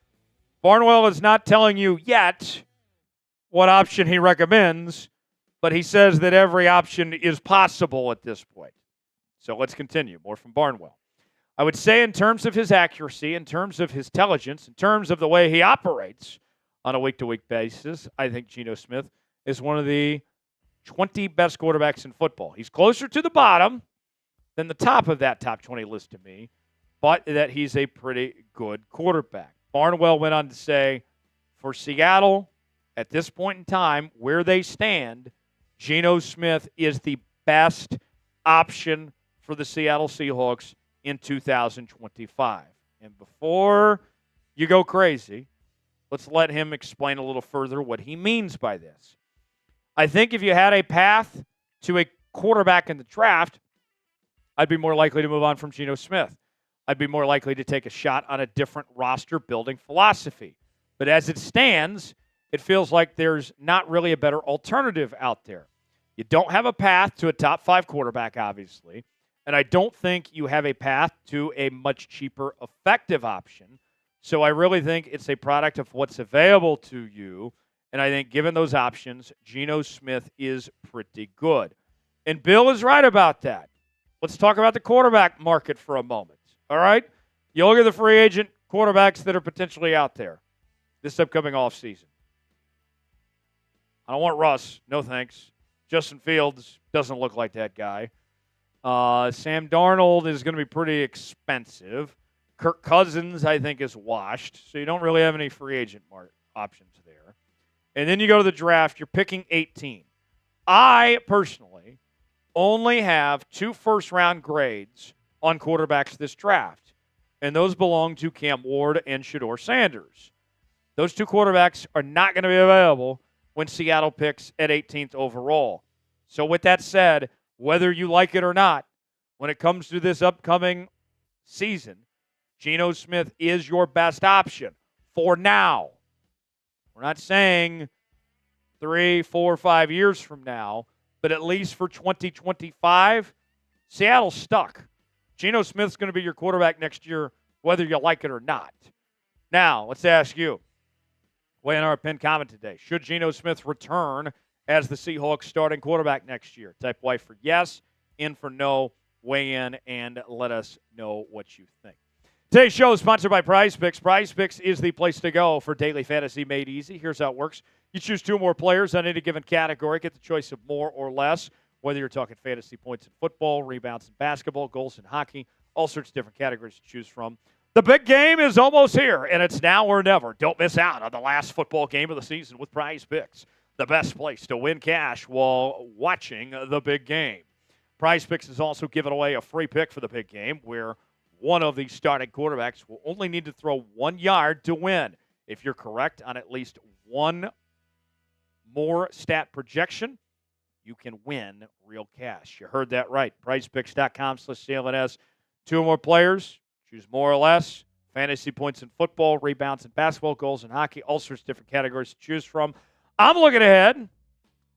Barnwell is not telling you yet what option he recommends, but he says that every option is possible at this point. So let's continue. More from Barnwell. I would say in terms of his accuracy, in terms of his intelligence, in terms of the way he operates on a week-to-week basis, I think Geno Smith is one of the 20 best quarterbacks in football. He's closer to the bottom than the top of that top 20 list to me, but that he's a pretty good quarterback. Barnwell went on to say, for Seattle, at this point in time, where they stand, Geno Smith is the best option for the Seattle Seahawks in 2025. And before you go crazy, let's let him explain a little further what he means by this. I think if you had a path to a quarterback in the draft, I'd be more likely to move on from Geno Smith. I'd be more likely to take a shot on a different roster-building philosophy. But as it stands, it feels like there's not really a better alternative out there. You don't have a path to a top 5 quarterback, obviously, and I don't think you have a path to a much cheaper, effective option. So I really think it's a product of what's available to you, and I think given those options, Geno Smith is pretty good. And Bill is right about that. Let's talk about the quarterback market for a moment, all right? You look at the free agent quarterbacks that are potentially out there this upcoming offseason. I don't want Russ. No thanks. Justin Fields doesn't look like that guy. Sam Darnold is going to be pretty expensive. Kirk Cousins, I think, is washed, so you don't really have any free agent options there. And then you go to the draft, you're picking 18. I, personally, only have 2 first-round grades on quarterbacks this draft, and those belong to Cam Ward and Shedeur Sanders. Those 2 quarterbacks are not going to be available when Seattle picks at 18th overall. So with that said, whether you like it or not, when it comes to this upcoming season, Geno Smith is your best option for now. We're not saying 3, 4, 5 years from now, but at least for 2025, Seattle's stuck. Geno Smith's going to be your quarterback next year, whether you like it or not. Now, let's ask you. Weigh in our pinned comment today. Should Geno Smith return as the Seahawks starting quarterback next year? Type Y for yes, in for no. Weigh in and let us know what you think. Today's show is sponsored by Prize Picks. Prize Picks is the place to go for daily fantasy made easy. Here's how it works. You choose 2 or more players on any given category. Get the choice of more or less, whether you're talking fantasy points in football, rebounds in basketball, goals in hockey, all sorts of different categories to choose from. The big game is almost here, and it's now or never. Don't miss out on the last football game of the season with Prize Picks, the best place to win cash while watching the big game. Prize Picks is also giving away a free pick for the big game where one of the starting quarterbacks will only need to throw 1 yard to win. If you're correct on at least one more stat projection, you can win real cash. You heard that right. PrizePicks.com/CLNS. 2 or more players, choose more or less. Fantasy points in football, rebounds in basketball, goals in hockey, all sorts of different categories to choose from. I'm looking ahead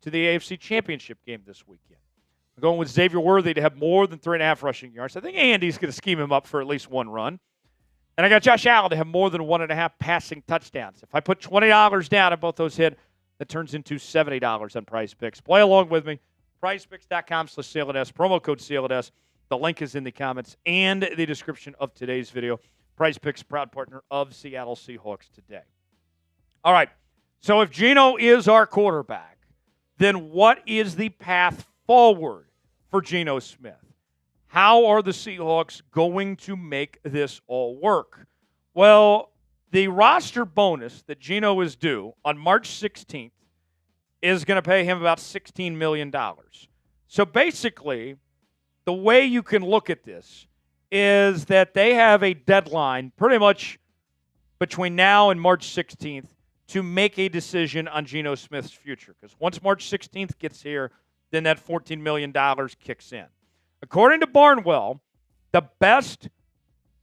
to the AFC Championship game this weekend. I'm going with Xavier Worthy to have more than 3.5 rushing yards. I think Andy's going to scheme him up for at least 1 run. And I got Josh Allen to have more than 1.5 passing touchdowns. If I put $20 down and both those hit, that turns into $70 on Prize Picks. Play along with me. PrizePicks.com/CLNS. Promo code CLNS. The link is in the comments and the description of today's video. Prize Picks, proud partner of Seattle Seahawks today. All right. So if Geno is our quarterback, then what is the path forward for Geno Smith? How are the Seahawks going to make this all work? Well, the roster bonus that Geno is due on March 16th is going to pay him about $16 million. So basically, the way you can look at this is that they have a deadline pretty much between now and March 16th to make a decision on Geno Smith's future. Because once March 16th gets here, then that $14 million kicks in. According to Barnwell, the best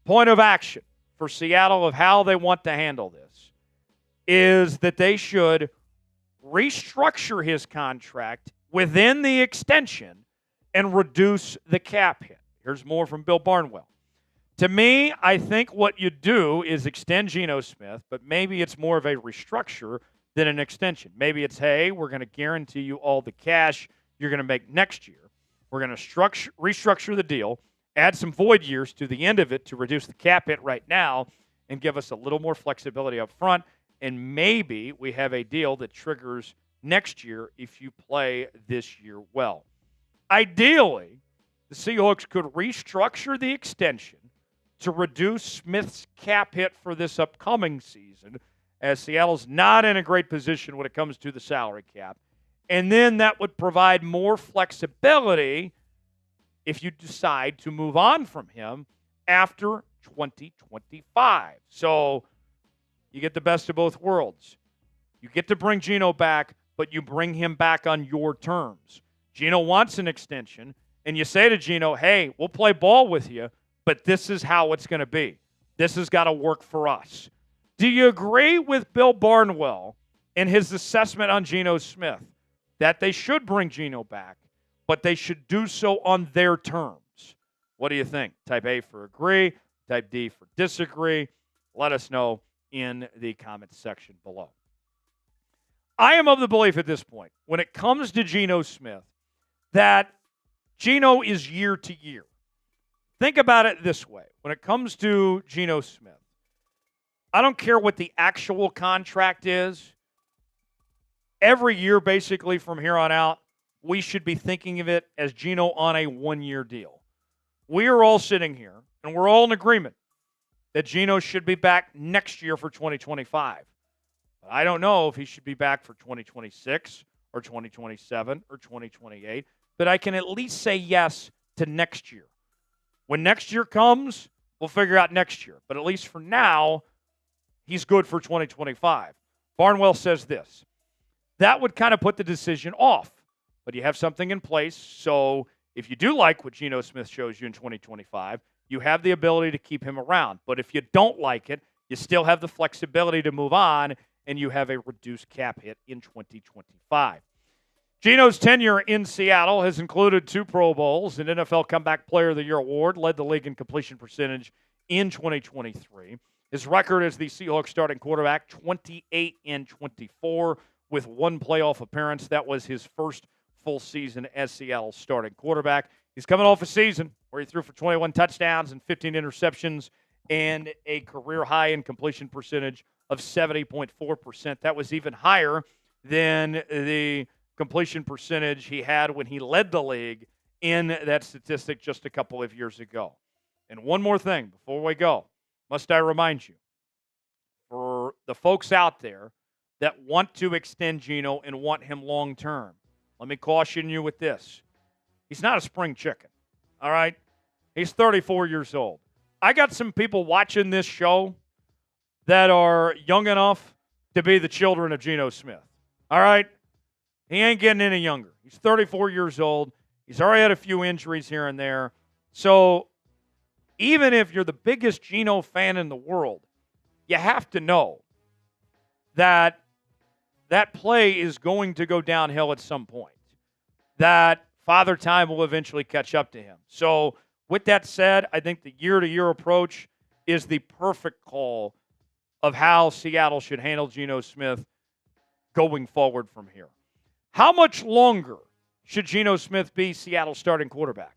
point of action for Seattle of how they want to handle this is that they should restructure his contract within the extension and reduce the cap hit. Here's more from Bill Barnwell. To me, I think what you do is extend Geno Smith, but maybe it's more of a restructure than an extension. Maybe it's, hey, we're going to guarantee you all the cash you're going to make next year. We're going to restructure the deal, add some void years to the end of it to reduce the cap hit right now and give us a little more flexibility up front. And maybe we have a deal that triggers next year if you play this year well. Ideally, the Seahawks could restructure the extension to reduce Smith's cap hit for this upcoming season, as Seattle's not in a great position when it comes to the salary cap. And then that would provide more flexibility if you decide to move on from him after 2025. So you get the best of both worlds. You get to bring Geno back, but you bring him back on your terms. Geno wants an extension, and you say to Geno, hey, we'll play ball with you, but this is how it's going to be. This has got to work for us. Do you agree with Bill Barnwell in his assessment on Geno Smith that they should bring Geno back, but they should do so on their terms? What do you think? Type A for agree, type D for disagree. Let us know in the comments section below. I am of the belief at this point, when it comes to Geno Smith, that Geno is year to year. Think about it this way. When it comes to Geno Smith, I don't care what the actual contract is. Every year, basically, from here on out, we should be thinking of it as Geno on a one-year deal. We are all sitting here, and we're all in agreement that Geno should be back next year for 2025. But I don't know if he should be back for 2026 or 2027 or 2028, but I can at least say yes to next year. When next year comes, we'll figure out next year. But at least for now, he's good for 2025. Barnwell says this. That would kind of put the decision off, but you have something in place. So if you do like what Geno Smith shows you in 2025, you have the ability to keep him around. But if you don't like it, you still have the flexibility to move on, and you have a reduced cap hit in 2025. Geno's tenure in Seattle has included 2 Pro Bowls, an NFL Comeback Player of the Year award, led the league in completion percentage in 2023. His record as the Seahawks starting quarterback, 28-24, with 1 playoff appearance. That was his first full season as Seattle's starting quarterback. He's coming off a season where he threw for 21 touchdowns and 15 interceptions and a career high in completion percentage of 70.4%. That was even higher than the completion percentage he had when he led the league in that statistic just a couple of years ago. And one more thing before we go, must I remind you, for the folks out there that want to extend Geno and want him long term, let me caution you with this. He's not a spring chicken, all right? He's 34 years old. I got some people watching this show that are young enough to be the children of Geno Smith, all right? He ain't getting any younger. He's 34 years old. He's already had a few injuries here and there. So even if you're the biggest Geno fan in the world, you have to know that that play is going to go downhill at some point, that Father Time will eventually catch up to him. So with that said, I think the year-to-year approach is the perfect call of how Seattle should handle Geno Smith going forward from here. How much longer should Geno Smith be Seattle's starting quarterback?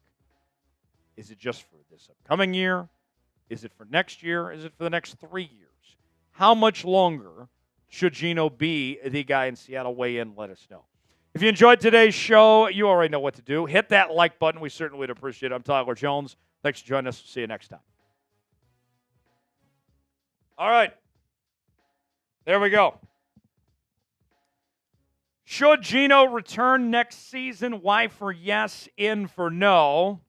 Is it just for this upcoming year? Is it for next year? Is it for the next 3 years? How much longer should Geno be the guy in Seattle? Weigh in, let us know. If you enjoyed today's show, you already know what to do. Hit that like button. We certainly would appreciate it. I'm Tyler Jones. Thanks for joining us. See you next time. All right. There we go. Should Geno return next season? Y for yes, N for no.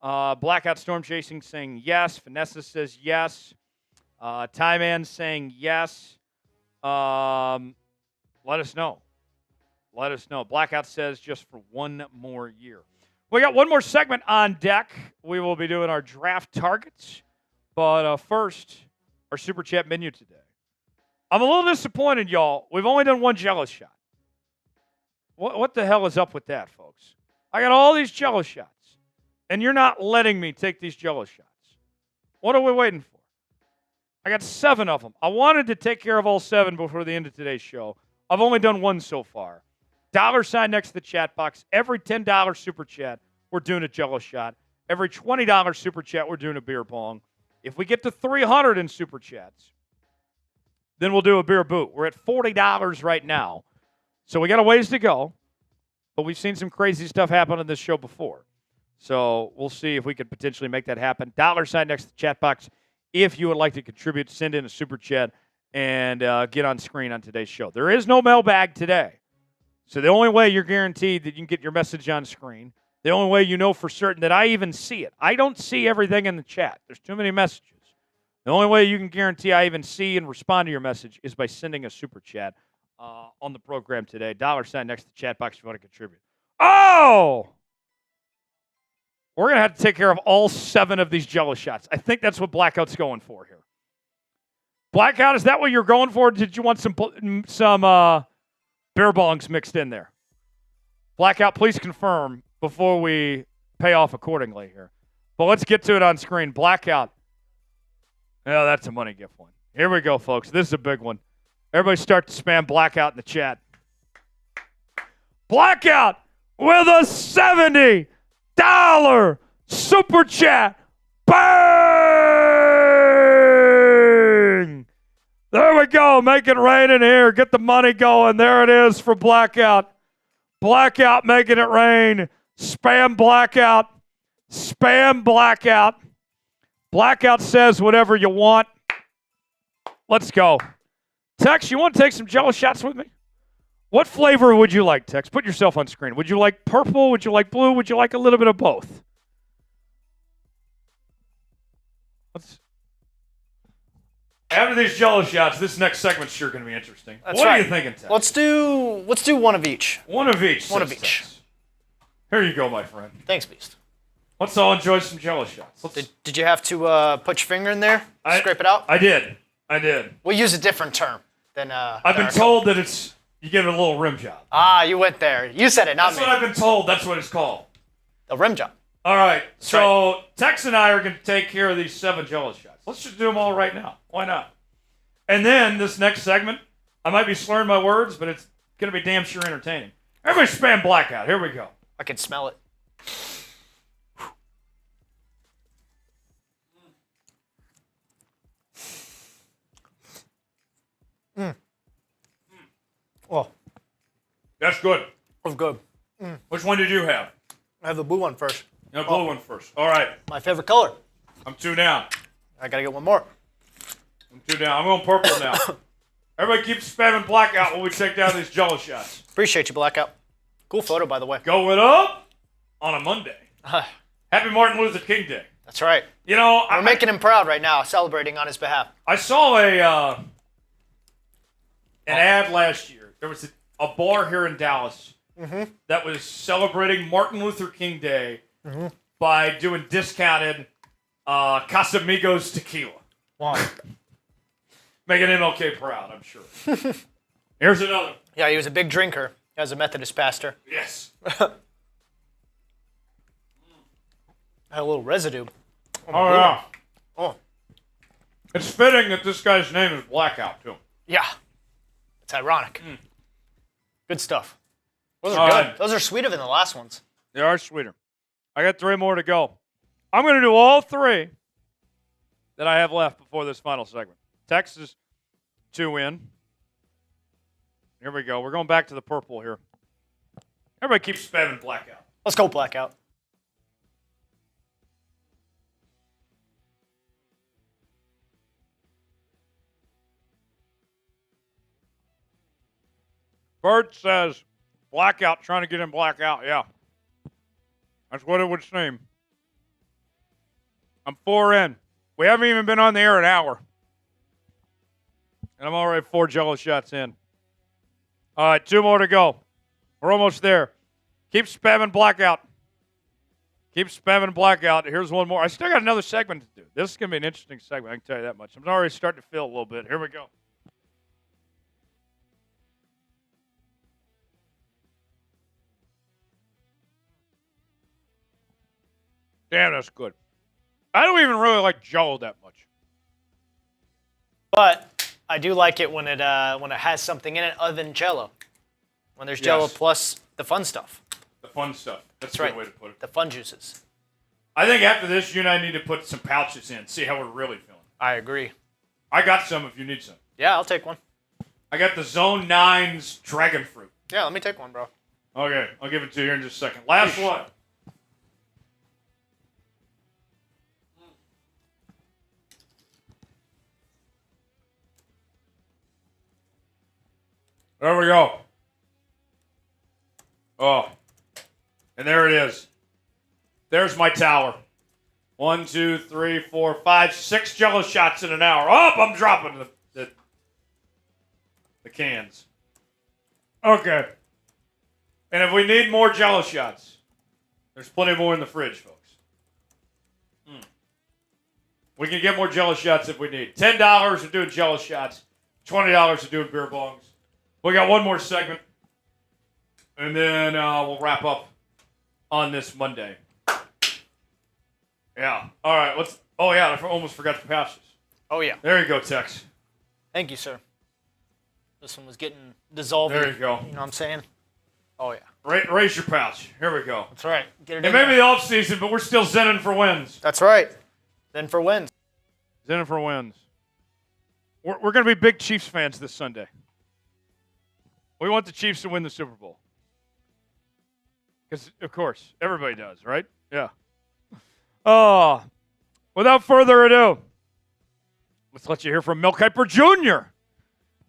Blackout Storm Chasing saying yes. Vanessa says yes. Ty Man saying yes. Let us know. Let us know. Blackout says just for one more year. We got one more segment on deck. We will be doing our draft targets. But first, our Super Chat menu today. I'm a little disappointed, y'all. We've only done one Jello shot. What the hell is up with that, folks? I got all these Jello shots, and you're not letting me take these Jello shots. What are we waiting for? I got 7 of them. I wanted to take care of all 7 before the end of today's show. I've only done 1 so far. $sign next to the chat box. Every $10 Super Chat, we're doing a Jello shot. Every $20 Super Chat, we're doing a beer pong. If we get to 300 in Super Chats, then we'll do a beer boot. We're at $40 right now. So we got a ways to go, but we've seen some crazy stuff happen on this show before. So we'll see if we could potentially make that happen. $sign next to the chat box. If you would like to contribute, send in a Super Chat and get on screen on today's show. There is no mailbag today. So the only way you're guaranteed that you can get your message on screen, the only way you know for certain that I even see it. I don't see everything in the chat. There's too many messages. The only way you can guarantee I even see and respond to your message is by sending a Super Chat on the program today. $sign next to the chat box if you want to contribute. Oh! We're going to have to take care of all 7 of these Jello shots. I think that's what Blackout's going for here. Blackout, is that what you're going for? Did you want some beer bongs mixed in there? Blackout, please confirm before we pay off accordingly here. But let's get to it on screen. Blackout. Yeah, that's a money gift one. Here we go, folks. This is a big one. Everybody start to spam Blackout in the chat. Blackout with a $70 Super Chat. Bang! There we go. Make it rain in here. Get the money going. There it is for Blackout. Blackout making it rain. Spam Blackout. Spam Blackout. Blackout says whatever you want. Let's go. Tex, you want to take some Jello shots with me? What flavor would you like, Tex? Put yourself on screen. Would you like purple? Would you like blue? Would you like a little bit of both? After these Jello shots, this next segment's sure going to be interesting. That's what right. are you thinking, Tex? Let's do one of each. One of each. One of each. Tex. Here you go, my friend. Thanks, Beast. Let's all enjoy some Jello shots. Did you have to put your finger in there? Scrape it out? I did. We'll use a different term than I've been told that you give it a little rim job. Ah, you went there. You said it, not That's me. what I've been told. That's what it's called. A rim job. All right. That's so right. Tex and I are going to take care of these 7 Jello shots. Let's just do them all right now. Why not? And then this next segment, I might be slurring my words, but it's going to be damn sure entertaining. Everybody spam Blackout. Here we go. I can smell it. Oh, That's good. that was good. Which one did you have? I have the blue one first. The blue one first. All right. My favorite color. I'm 2 down. I gotta get one more. I'm 2 down. I'm going purple now. Everybody keep spamming Blackout while we take down these Jello shots. Appreciate you, Blackout. Cool photo, by the way. Going up on a Monday. Happy Martin Luther King Day. That's right. You know, We're making him proud right now, celebrating on his behalf. I saw an ad last year. There was a bar here in Dallas that was celebrating Martin Luther King Day by doing discounted Casamigos tequila. Wow. Making MLK proud, I'm sure. Here's another. Yeah, he was a big drinker as a Methodist pastor. Yes. Had a little residue. Oh, yeah. Oh. It's fitting that this guy's name is Blackout, too. Yeah. It's ironic. Good stuff. Those All are good. right. Those are sweeter than the last ones. They are sweeter. I got 3 more to go. I'm going to do all 3 that I have left before this final segment. Texas 2 in. Here we go. We're going back to the purple here. Everybody keeps spamming Blackout. Let's go, Blackout. Bert says, blackout, trying to get in blackout. Yeah. That's what it would seem. I'm 4 in. We haven't even been on the air an hour. And I'm already 4 Jello shots in. All right, 2 more to go. We're almost there. Keep spamming blackout. Keep spamming blackout. Here's one more. I still got another segment to do. This is going to be an interesting segment. I can tell you that much. I'm already starting to feel a little bit. Here we go. Damn, that's good. I don't even really like Jello that much. But I do like it when it has something in it other than Jello. When there's Jello plus the fun stuff. The fun stuff. That's right. a good way to put it. The fun juices. I think after this, you and I need to put some pouches in, see how we're really feeling. I agree. I got some if you need some. Yeah, I'll take one. I got the Zone 9's Dragon Fruit. Yeah, let me take one, bro. Okay, I'll give it to you here in just a second. Last one. There we go. Oh, and there it is. There's my tower. 1, 2, 3, 4, 5, 6 Jello shots in an hour. Oh, I'm dropping the cans. Okay. And if we need more Jello shots, there's plenty more in the fridge, folks. We can get more Jello shots if we need. $10 for doing Jello shots. $20 for doing beer bongs. We got one more segment, and then we'll wrap up on this Monday. Yeah. All right. Let's. Oh yeah, I almost forgot the pouches. Oh yeah. There you go, Tex. Thank you, sir. This one was getting dissolved. There you go. You know what I'm saying? Oh yeah. Raise your pouch. Here we go. That's right. Get it It in may there. be the off season, but we're still zenning for wins. That's right. Then for wins. Zenning for wins. We're going to be big Chiefs fans this Sunday. We want the Chiefs to win the Super Bowl. Because, of course, everybody does, right? Yeah. Oh, without further ado, let's let you hear from Mel Kiper Jr.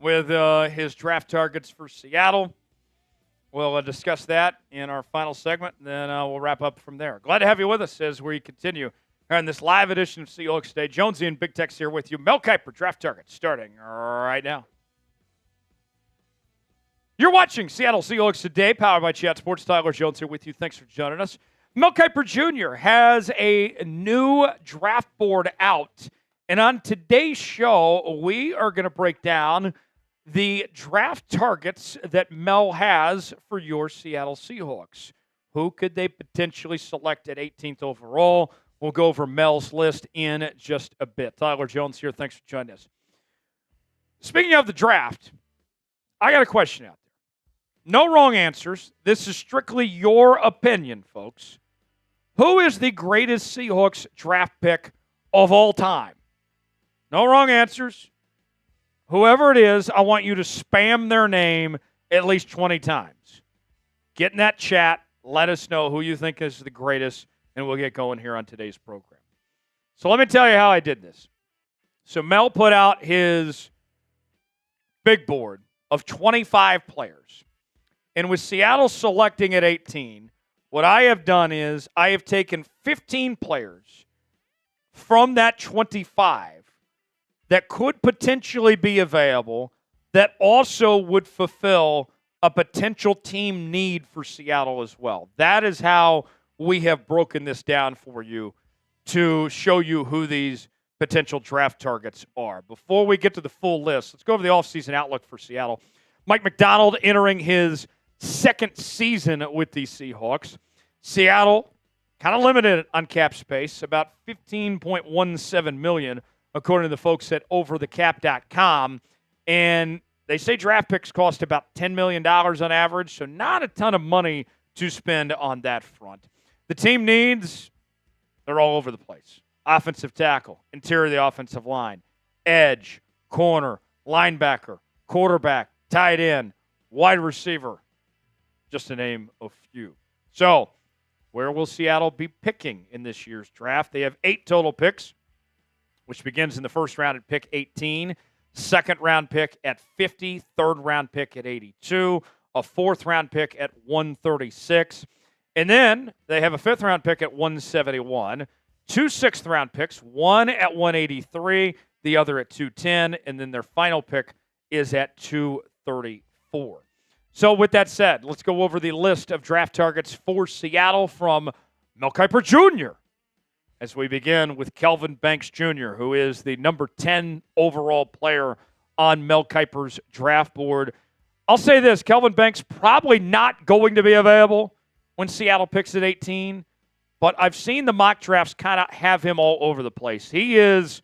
with his draft targets for Seattle. We'll discuss that in our final segment, and then we'll wrap up from there. Glad to have you with us as we continue here on this live edition of Seahawks Day. Jonesy and Big Tex here with you. Mel Kiper, draft targets, starting right now. You're watching Seattle Seahawks Today, powered by Chat Sports. Tyler Jones here with you. Thanks for joining us. Mel Kiper Jr. has a new draft board out. And on today's show, we are going to break down the draft targets that Mel has for your Seattle Seahawks. Who could they potentially select at 18th overall? We'll go over Mel's list in just a bit. Tyler Jones here. Thanks for joining us. Speaking of the draft, I got a question out there. No wrong answers. This is strictly your opinion, folks. Who is the greatest Seahawks draft pick of all time? No wrong answers. Whoever it is, I want you to spam their name at least 20 times. Get in that chat. Let us know who you think is the greatest, and we'll get going here on today's program. So let me tell you how I did this. So Mel put out his big board of 25 players. And with Seattle selecting at 18, what I have done is I have taken 15 players from that 25 that could potentially be available that also would fulfill a potential team need for Seattle as well. That is how we have broken this down for you to show you who these potential draft targets are. Before we get to the full list, let's go over the offseason outlook for Seattle. Mike Macdonald entering his second season with the Seahawks. Seattle kind of limited on cap space, about $15.17 million, according to the folks at overthecap.com. And they say draft picks cost about $10 million on average, so not a ton of money to spend on that front. The team needs, they're all over the place. Offensive tackle, interior of the offensive line, edge, corner, linebacker, quarterback, tight end, wide receiver, just to name a few. So, where will Seattle be picking in this year's draft? They have 8 total picks, which begins in the first round at pick 18, second round pick at 50, third round pick at 82, a 4th-round pick at 136. And then they have a 5th-round pick at 171, 2 6th-round picks, one at 183, the other at 210, and then their final pick is at 234. So with that said, let's go over the list of draft targets for Seattle from Mel Kiper Jr. as we begin with Kelvin Banks Jr., who is the number 10 overall player on Mel Kiper's draft board. I'll say this, Kelvin Banks probably not going to be available when Seattle picks at 18, but I've seen the mock drafts kind of have him all over the place. He is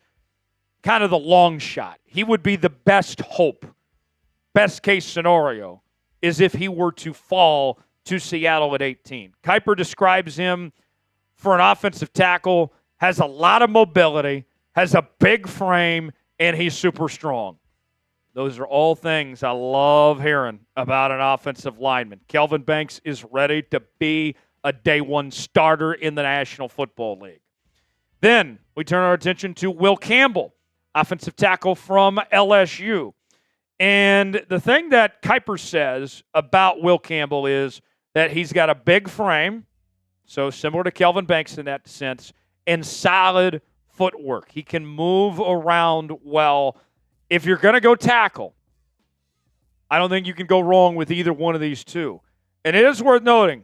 kind of the long shot. He would be the best hope, best case scenario, is if he were to fall to Seattle at 18. Kiper describes him for an offensive tackle, has a lot of mobility, has a big frame, and he's super strong. Those are all things I love hearing about an offensive lineman. Kelvin Banks is ready to be a day one starter in the National Football League. Then we turn our attention to Will Campbell, offensive tackle from LSU. And the thing that Kiper says about Will Campbell is that he's got a big frame, so similar to Kelvin Banks in that sense, and solid footwork. He can move around well. If you're going to go tackle, I don't think you can go wrong with either one of these two. And it is worth noting,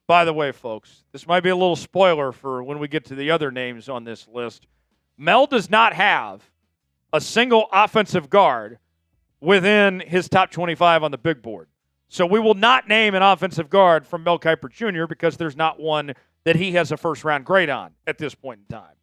by the way, folks, this might be a little spoiler for when we get to the other names on this list. Mel does not have a single offensive guard within his top 25 on the big board. So we will not name an offensive guard from Mel Kiper Jr. because there's not one that he has a first-round grade on at this point in time.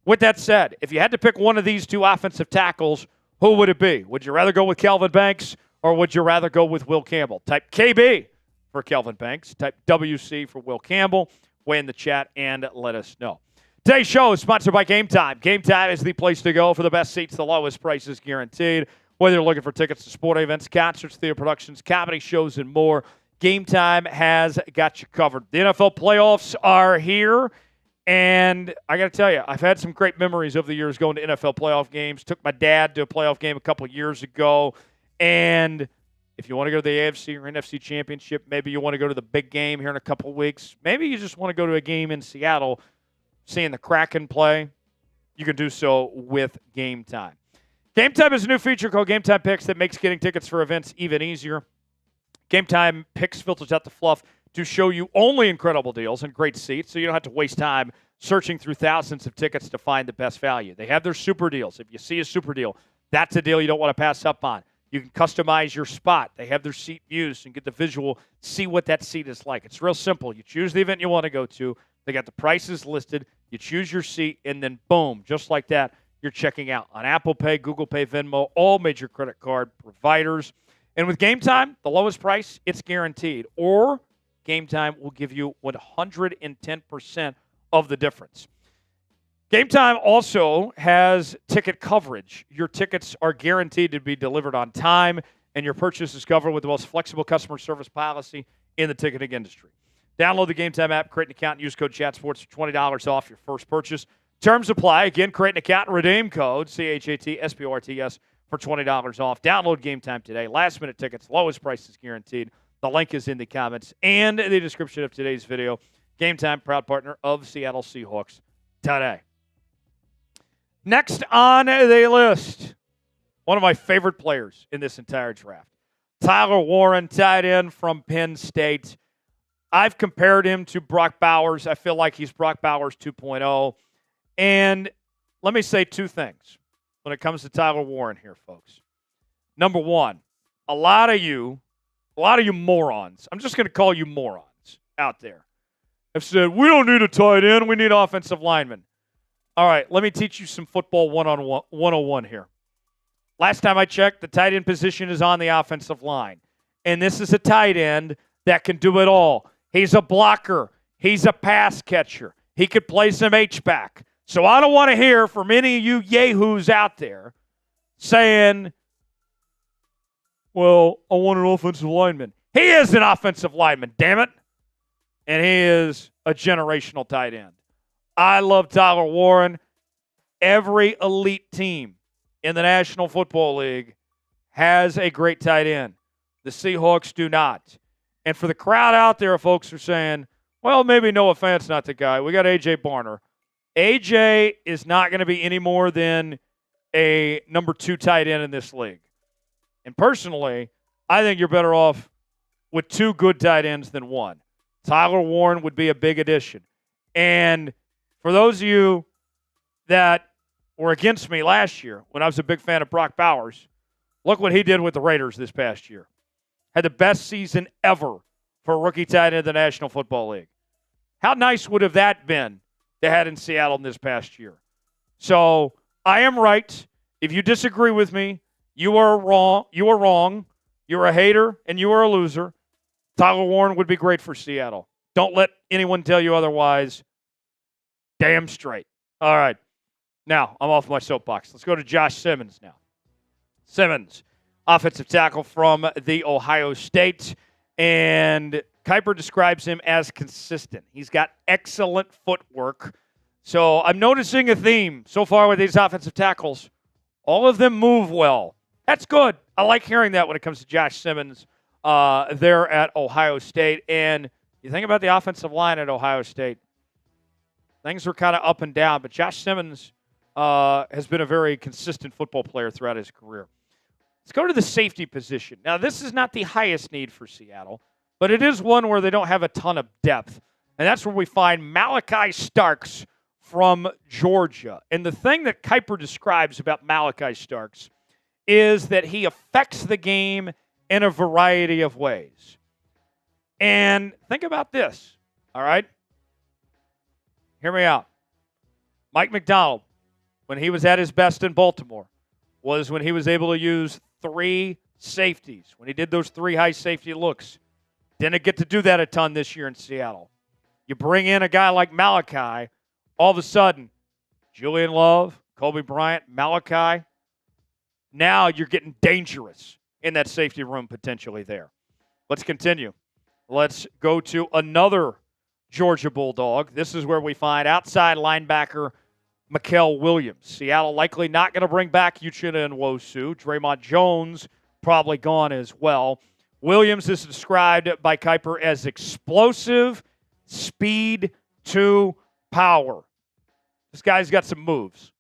With that said, if you had to pick one of these two offensive tackles, who would it be? Would you rather go with Kelvin Banks or would you rather go with Will Campbell? Type KB for Kelvin Banks. Type WC for Will Campbell. Weigh in the chat and let us know. Today's show is sponsored by Game Time. Game Time is the place to go for the best seats, the lowest prices guaranteed. Whether you're looking for tickets to sporting events, concerts, theater productions, comedy shows, and more, Game Time has got you covered. The NFL playoffs are here, and I got to tell you, I've had some great memories over the years going to NFL playoff games. Took my dad to a playoff game a couple years ago, and if you want to go to the AFC or NFC Championship, maybe you want to go to the big game here in a couple weeks, maybe you just want to go to a game in Seattle, seeing the Kraken play, you can do so with Game Time. Game Time is a new feature called Game Time Picks that makes getting tickets for events even easier. Game Time Picks filters out the fluff to show you only incredible deals and great seats, so you don't have to waste time searching through thousands of tickets to find the best value. They have their super deals. If you see a super deal, that's a deal you don't want to pass up on. You can customize your spot. They have their seat views and get the visual, see what that seat is like. It's real simple. You choose the event you want to go to. They got the prices listed. You choose your seat, and then boom, just like that, you're checking out on Apple Pay, Google Pay, Venmo, all major credit card providers. And with Game Time, the lowest price, it's guaranteed. Or Game Time will give you 110% of the difference. Game Time also has ticket coverage. Your tickets are guaranteed to be delivered on time, and your purchase is covered with the most flexible customer service policy in the ticketing industry. Download the Game Time app, create an account, and use code ChatSports for $20 off your first purchase. Terms apply. Again, create an account and redeem code CHATSPORTS for $20 off. Download Game Time today. Last-minute tickets, lowest prices guaranteed. The link is in the comments and the description of today's video. Game Time, proud partner of Seattle Seahawks today. Next on the list, one of my favorite players in this entire draft, Tyler Warren, tight end from Penn State. I've compared him to Brock Bowers. I feel like he's Brock Bowers 2.0. And let me say two things when it comes to Tyler Warren here, folks. Number one, a lot of you morons, I'm just going to call you morons out there, have said, we don't need a tight end, we need offensive linemen. All right, let me teach you some football 101 here. Last time I checked, the tight end position is on the offensive line. And this is a tight end that can do it all. He's a blocker. He's a pass catcher. He could play some H-back. So I don't want to hear from any of you yahoos out there saying, well, I want an offensive lineman. He is an offensive lineman, damn it. And he is a generational tight end. I love Tyler Warren. Every elite team in the National Football League has a great tight end. The Seahawks do not. And for the crowd out there, folks are saying, well, maybe Noah Fant's not the guy. We got A.J. Barner. A.J. is not going to be any more than a number 2 tight end in this league. And personally, I think you're better off with 2 good tight ends than 1. Tyler Warren would be a big addition. And for those of you that were against me last year when I was a big fan of Brock Bowers, look what he did with the Raiders this past year. Had the best season ever for a rookie tight end in the National Football League. How nice would have that been to have in Seattle in this past year? So I am right. If you disagree with me, you are wrong. You are wrong. You're a hater and you are a loser. Tyler Warren would be great for Seattle. Don't let anyone tell you otherwise. Damn straight. All right. Now, I'm off my soapbox. Let's go to Josh Simmons now. Simmons, offensive tackle from the Ohio State. And Kiper describes him as consistent. He's got excellent footwork. So I'm noticing a theme so far with these offensive tackles. All of them move well. That's good. I like hearing that when it comes to Josh Simmons there at Ohio State. And you think about the offensive line at Ohio State, things were kind of up and down, but Josh Simmons has been a very consistent football player throughout his career. Let's go to the safety position. Now, this is not the highest need for Seattle, but it is one where they don't have a ton of depth. And that's where we find Malachi Starks from Georgia. And the thing that Kiper describes about Malachi Starks is that he affects the game in a variety of ways. And think about this, all right? Hear me out. Mike Macdonald, when he was at his best in Baltimore, was when he was able to use 3 safeties, when he did those 3 high safety looks. Didn't get to do that a ton this year in Seattle. You bring in a guy like Malachi, all of a sudden, Julian Love, Kobe Bryant, Malachi, now you're getting dangerous in that safety room potentially there. Let's continue. Let's go to another Georgia Bulldog. This is where we find outside linebacker Mel Williams. Seattle likely not going to bring back Uchenna Nwosu. Draymond Jones probably gone as well. Williams is described by Kiper as explosive, speed to power. This guy's got some moves.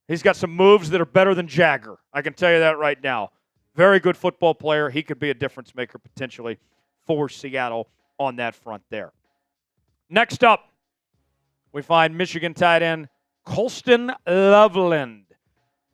He's got some moves that are better than Jagger. I can tell you that right now. Very good football player. He could be a difference maker potentially for Seattle on that front there. Next up, we find Michigan tight end Colston Loveland.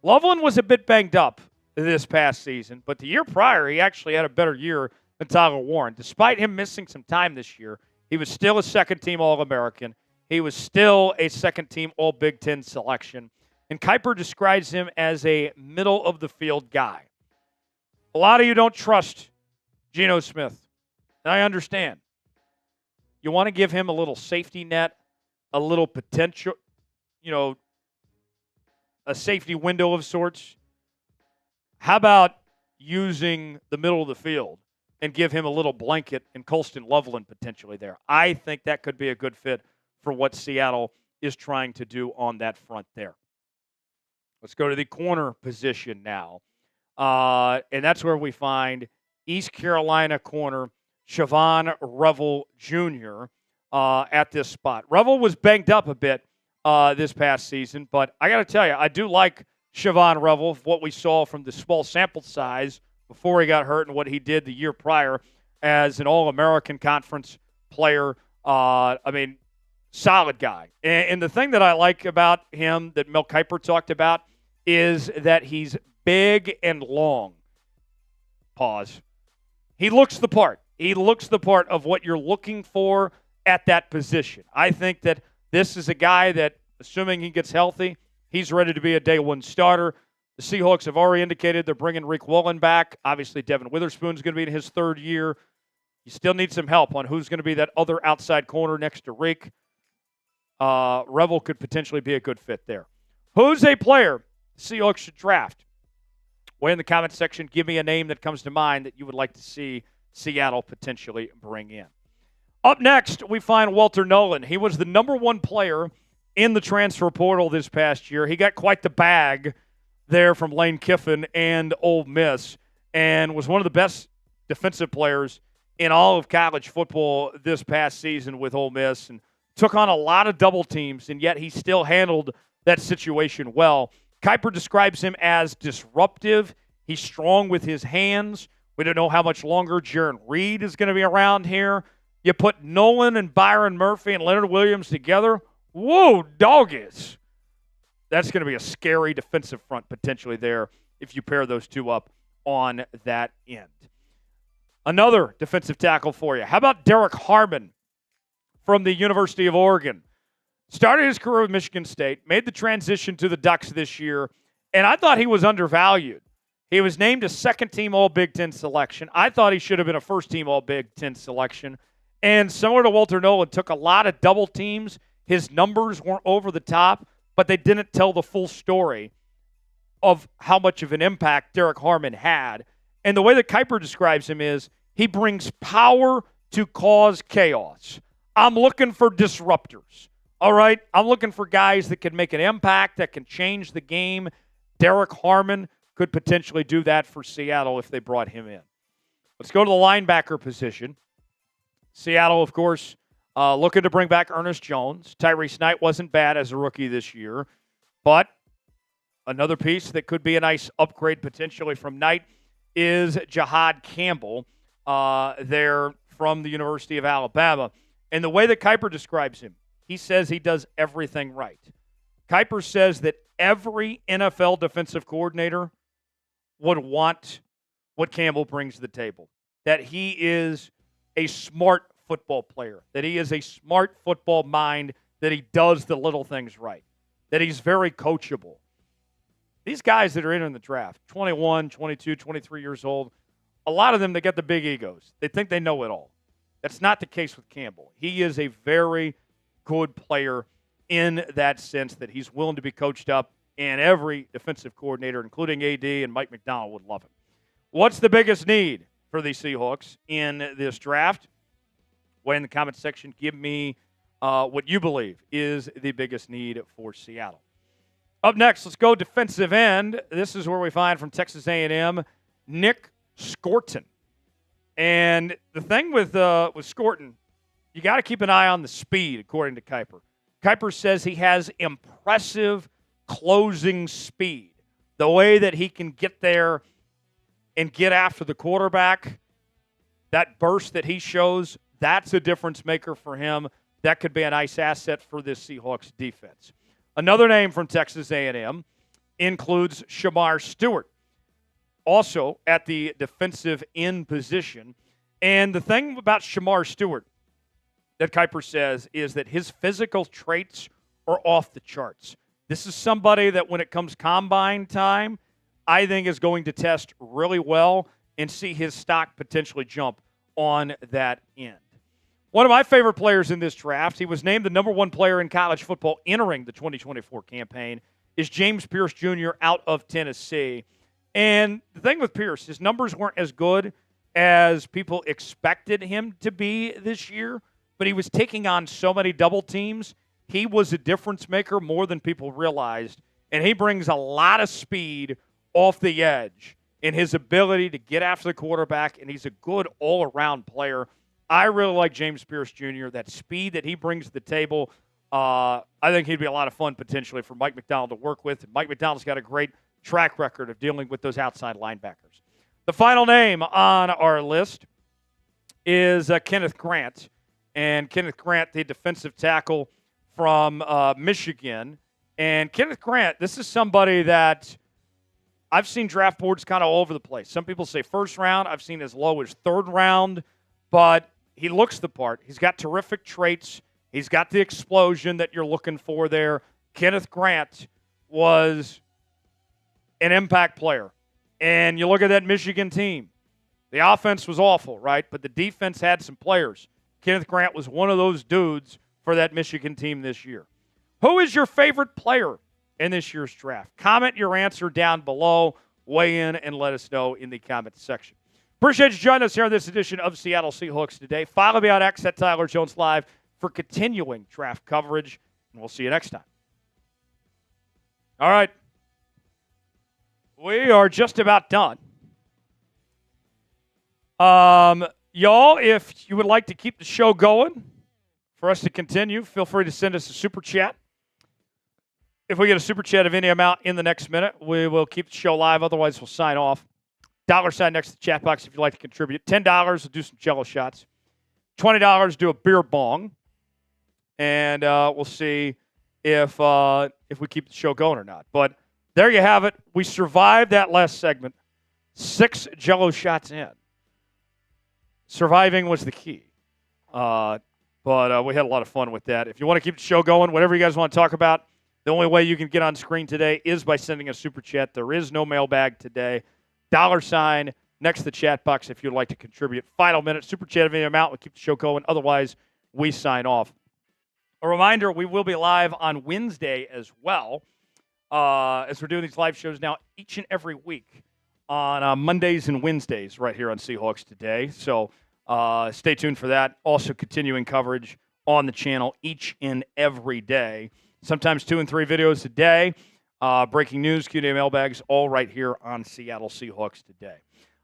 Loveland was a bit banged up this past season, but the year prior, he actually had a better year than Tyler Warren. Despite him missing some time this year, he was still a second-team All-American. He was still a second-team All-Big Ten selection. And Kiper describes him as a middle-of-the-field guy. A lot of you don't trust Geno Smith, and I understand. You want to give him a little safety net, a little potential, a safety window of sorts. How about using the middle of the field and give him a little blanket and Colston Loveland potentially there? I think that could be a good fit for what Seattle is trying to do on that front there. Let's go to the corner position now. And that's where we find East Carolina corner Siobhan Revel Jr. At this spot. Revel was banged up a bit this past season, but I got to tell you, I do like Siobhan Revel, what we saw from the small sample size before he got hurt and what he did the year prior as an All-American Conference player. Solid guy. And the thing that I like about him that Mel Kiper talked about is that he's big and long. Pause. He looks the part. He looks the part of what you're looking for at that position. I think that this is a guy that, assuming he gets healthy, he's ready to be a day one starter. The Seahawks have already indicated they're bringing Rick Woolen back. Obviously, Devon Witherspoon is going to be in his 3rd year. You still need some help on who's going to be that other outside corner next to Rick. Revel could potentially be a good fit there. Who's a player the Seahawks should draft? Weigh in the comment section. Give me a name that comes to mind that you would like to see Seattle potentially bring in. Up next, we find Walter Nolan. He was the number 1 player in the transfer portal this past year. He got quite the bag there from Lane Kiffin and Ole Miss and was one of the best defensive players in all of college football this past season with Ole Miss and took on a lot of double teams, and yet he still handled that situation well. Kiper describes him as disruptive. He's strong with his hands. We don't know how much longer Jarran Reed is going to be around here. You put Nolan and Byron Murphy and Leonard Williams together. Whoa, doggies. That's going to be a scary defensive front potentially there if you pair those two up on that end. Another defensive tackle for you. How about Derek Harmon from the University of Oregon? Started his career with Michigan State, made the transition to the Ducks this year, and I thought he was undervalued. He was named a second-team All-Big Ten selection. I thought he should have been a first-team All-Big Ten selection. And similar to Walter Nolan, took a lot of double teams. His numbers weren't over the top, but they didn't tell the full story of how much of an impact Derek Harmon had. And the way that Kiper describes him is he brings power to cause chaos. I'm looking for disruptors. All right? I'm looking for guys that can make an impact, that can change the game. Derek Harmon could potentially do that for Seattle if they brought him in. Let's go to the linebacker position. Seattle, of course, looking to bring back Ernest Jones. Tyrese Knight wasn't bad as a rookie this year, but another piece that could be a nice upgrade potentially from Knight is Jahad Campbell there from the University of Alabama. And the way that Kiper describes him, he says he does everything right. Kiper says that every NFL defensive coordinator would want what Campbell brings to the table, that he is a smart football player, that he is a smart football mind, that he does the little things right, that he's very coachable. These guys that are in the draft, 21, 22, 23 years old, a lot of them, they get the big egos. They think they know it all. That's not the case with Campbell. He is a very good player in that sense that he's willing to be coached up, and every defensive coordinator, including AD and Mike Macdonald, would love him. What's the biggest need for the Seahawks in this draft? Weigh in the comment section. Give me what you believe is the biggest need for Seattle. Up next, let's go defensive end. This is where we find from Texas A&M, Nick Scorton. And the thing with Scorton, you got to keep an eye on the speed, according to Kiper. Kiper says he has impressive closing speed. The way that he can get there and get after the quarterback, that burst that he shows, that's a difference maker for him. That could be a nice asset for this Seahawks defense. Another name from Texas A&M includes Shamar Stewart, also at the defensive end position. And the thing about Shamar Stewart that Kiper says is that his physical traits are off the charts. This is somebody that when it comes combine time, I think is going to test really well and see his stock potentially jump on that end. One of my favorite players in this draft, he was named the number one player in college football entering the 2024 campaign, is James Pierce Jr. out of Tennessee. And the thing with Pierce, his numbers weren't as good as people expected him to be this year, but he was taking on so many double teams. He was a difference maker more than people realized, and he brings a lot of speed off the edge in his ability to get after the quarterback, and he's a good all-around player. I really like James Pierce Jr., that speed that he brings to the table. I think he'd be a lot of fun potentially for Mike Macdonald to work with. Mike Macdonald's got a great track record of dealing with those outside linebackers. The final name on our list is Kenneth Grant. And Kenneth Grant, the defensive tackle from Michigan. And Kenneth Grant, this is somebody that I've seen draft boards kind of all over the place. Some people say first round. I've seen as low as third round. But he looks the part. He's got terrific traits. He's got the explosion that you're looking for there. Kenneth Grant was an impact player. And you look at that Michigan team. The offense was awful, right? But the defense had some players. Kenneth Grant was one of those dudes for that Michigan team this year. Who is your favorite player in this year's draft? Comment your answer down below. Weigh in and let us know in the comment section. Appreciate you joining us here on this edition of Seattle Seahawks Today. Follow me on X at Tyler Jones Live for continuing draft coverage, and we'll see you next time. All right. We are just about done. Y'all, if you would like to keep the show going, for us to continue, feel free to send us a super chat. If we get a super chat of any amount in the next minute, we will keep the show live. Otherwise, we'll sign off. $sign next to the chat box if you'd like to contribute. $10, we'll do some Jello shots. $20, do a beer bong. And we'll see if we keep the show going or not. But there you have it. We survived that last segment. 6 Jello shots in. Surviving was the key. But we had a lot of fun with that. If you want to keep the show going, whatever you guys want to talk about, the only way you can get on screen today is by sending a super chat. There is no mailbag today. $sign next to the chat box if you'd like to contribute. Final minute, super chat of any amount. We'll keep the show going. Otherwise, we sign off. A reminder, we will be live on Wednesday as well, as we're doing these live shows now each and every week on Mondays and Wednesdays right here on Seahawks Today. So stay tuned for that. Also continuing coverage on the channel each and every day. Sometimes 2 and 3 videos a day. Breaking news, Q&A mailbags, all right here on Seattle Seahawks Today.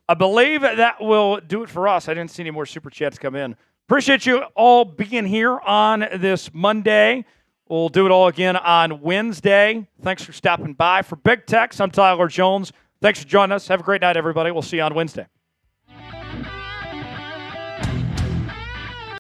I believe that will do it for us. I didn't see any more super chats come in. Appreciate you all being here on this Monday. We'll do it all again on Wednesday. Thanks for stopping by. For Big Tex, I'm Tyler Jones. Thanks for joining us. Have a great night, everybody. We'll see you on Wednesday.